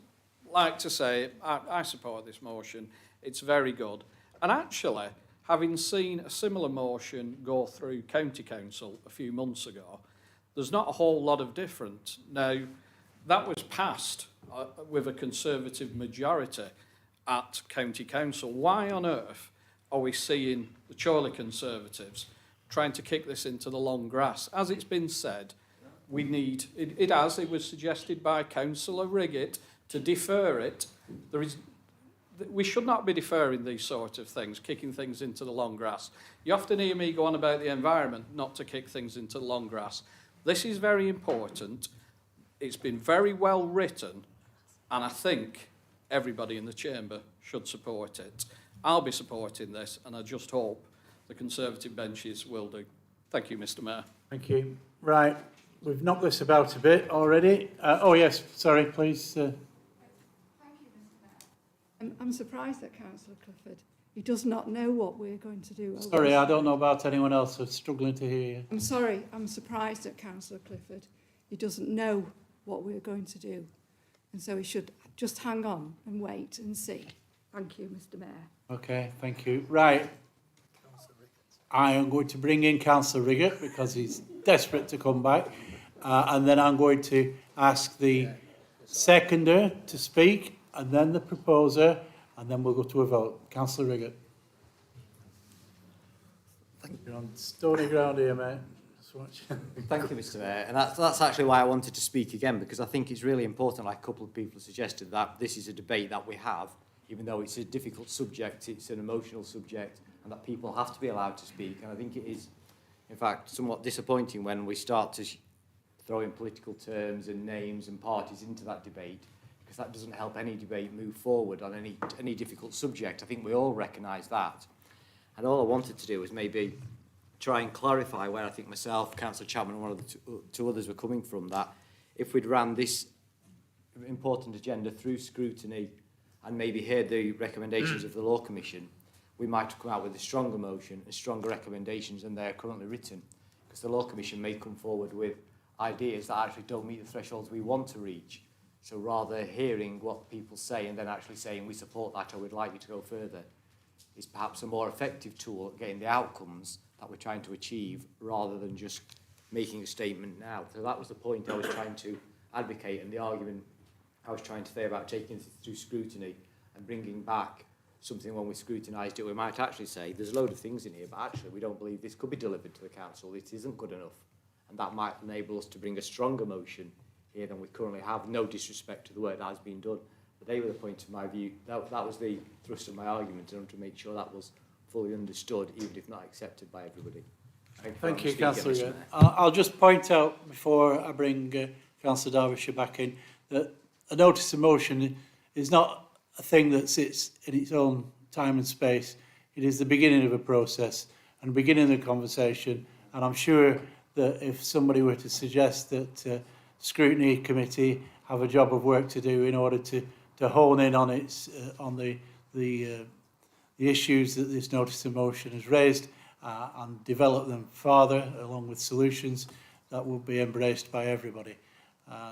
like to say I support this motion. It's very good. And actually, having seen a similar motion go through County Council a few months ago, There's not a whole lot of difference. Now, that was passed with a Conservative majority at County Council. Why on earth are we seeing the Chorley Conservatives trying to kick this into the long grass? As it's been said, we need, it was suggested by Councillor Riggett, to defer it. We should not be deferring these sort of things, kicking things into the long grass. You often hear me go on about the environment, not to kick things into the long grass. This is very important. It's been very well written, and I think everybody in the chamber should support it. I'll be supporting this, and I just hope the Conservative benches will do. Thank you, Mr. Mayor. Thank you. Right, we've knocked this about a bit already. Oh yes, sorry, please. I'm surprised at Councillor Clifford. He does not know what we're going to do. Sorry, I don't know about anyone else who's struggling to hear you. I'm sorry, I'm surprised at Councillor Clifford. He doesn't know what we're going to do. And so he should just hang on and wait and see. Thank you, Mr. Mayor. Okay, thank you. Right. I am going to bring in Councillor Riggett because he's desperate to come back. And then I'm going to ask the seconder to speak, and then the proposer, and then we'll go to a vote. Councillor Riggett. You're on stony ground here, mate. Thank you, Mr. Mayor. And that's actually why I wanted to speak again, because I think it's really important, like a couple of people suggested, that this is a debate that we have, even though it's a difficult subject, it's an emotional subject, and that people have to be allowed to speak. And I think it is, in fact, somewhat disappointing when we start to throw in political terms and names and parties into that debate, because that doesn't help any debate move forward on any difficult subject. I think we all recognise that. And all I wanted to do was maybe try and clarify where I think myself, Councillor Chapman and one of the two others were coming from, that if we'd ran this important agenda through scrutiny and maybe heard the recommendations of the Law Commission, we might have come out with a stronger motion and stronger recommendations than they are currently written, because the Law Commission may come forward with ideas that actually don't meet the thresholds we want to reach. So rather hearing what people say and then actually saying we support that or we'd like you to go further is perhaps a more effective tool at getting the outcomes that we're trying to achieve, rather than just making a statement now. So that was the point I was trying to advocate, and the argument I was trying to say about taking it through scrutiny and bringing back something when we scrutinised it. We might actually say there's a load of things in here, but actually we don't believe this could be delivered to the council. It isn't good enough. And that might enable us to bring a stronger motion here than we currently have. No disrespect to the work that has been done, but they were the point of my view. That was the thrust of my argument, and to make sure that was fully understood, even if not accepted by everybody. Thank you, Councillor. I'll just point out before I bring Councillor Derbyshire back in that a notice of motion is not a thing that sits in its own time and space. It is the beginning of a process and beginning of a conversation, and I'm sure that if somebody were to suggest that scrutiny committee have a job of work to do in order to hone in on its on the issues that this notice of motion has raised and develop them further along with solutions, that will be embraced by everybody.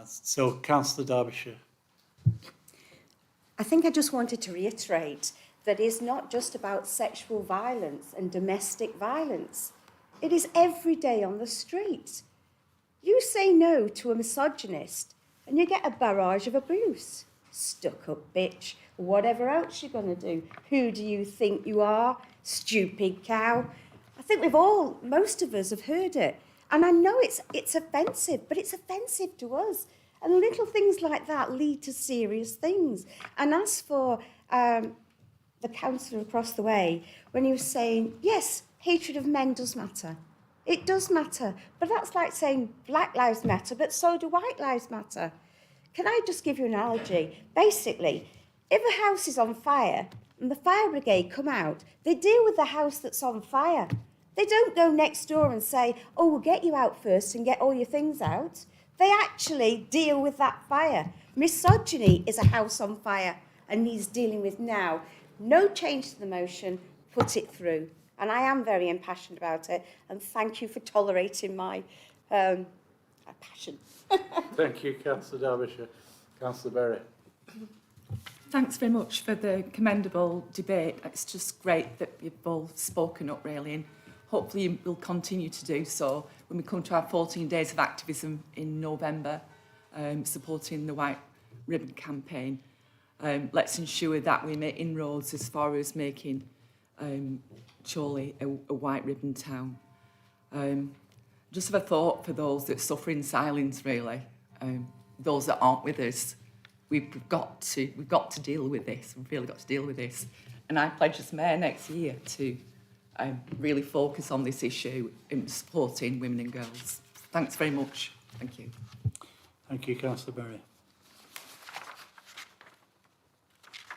So, Councillor Derbyshire. I think I just wanted to reiterate that it's not just about sexual violence and domestic violence. It is every day on the street. You say no to a misogynist and you get a barrage of abuse. Stuck up bitch, whatever else you're going to do. Who do you think you are? Stupid cow. I think most of us have heard it. And I know it's offensive, but it's offensive to us. And little things like that lead to serious things. And as for the councillor across the way, when he was saying, yes, hatred of men does matter. It does matter. But that's like saying black lives matter, but so do white lives matter. Can I just give you an analogy? Basically, if a house is on fire and the fire brigade come out, they deal with the house that's on fire. They don't go next door and say, oh, we'll get you out first and get all your things out. They actually deal with that fire. Misogyny is a house on fire and needs dealing with now. No change to the motion, put it through. And I am very impassioned about it. And thank you for tolerating my passion. Thank you, Councillor Derbyshire. Councillor Berry. Thanks very much for the commendable debate. It's just great that you've all spoken up, really, and hopefully you will continue to do so. when we come to our 14 days of activism in November, supporting the White Ribbon campaign. Let's ensure that we make inroads as far as making Chorley a white ribbon town. Just have a thought for those that suffer in silence, really. Those that aren't with us. We've got to deal with this. We've really got to deal with this. And I pledge as Mayor next year to really focus on this issue in supporting women and girls. Thanks very much. Thank you. Thank you, Councillor Berry.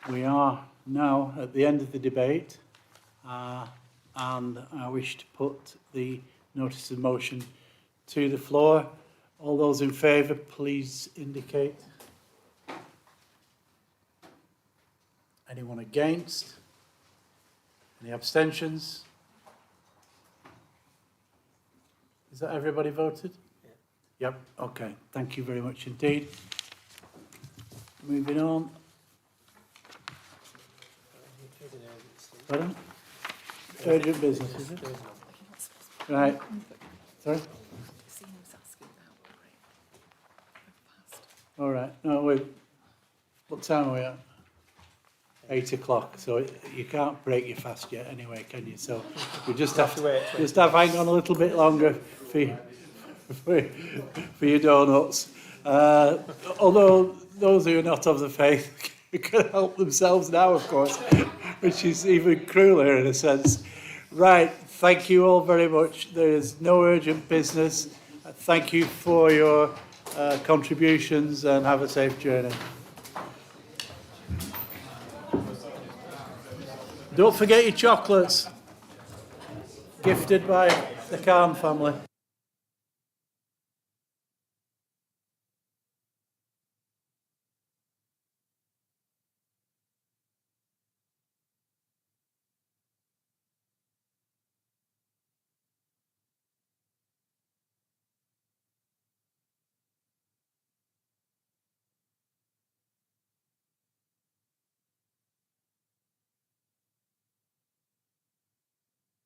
We are now at the end of the debate, and I wish to put the notice of motion to the floor. All those in favour, please indicate. Anyone against? Any abstentions? Is that everybody voted? Yeah. Yep, okay. Thank you very much indeed. Moving on. Pardon? Urgent business, is it? Right. Sorry? All right. No, what time are we at? 8 o'clock. So you can't break your fast yet anyway, can you? So we just have to hang on a little bit longer for your donuts. Although those who are not of the faith can help themselves now, of course, which is even crueler in a sense. Right, thank you all very much. There is no urgent business. Thank you for your contributions and have a safe journey. Don't forget your chocolates, gifted by the Khan family.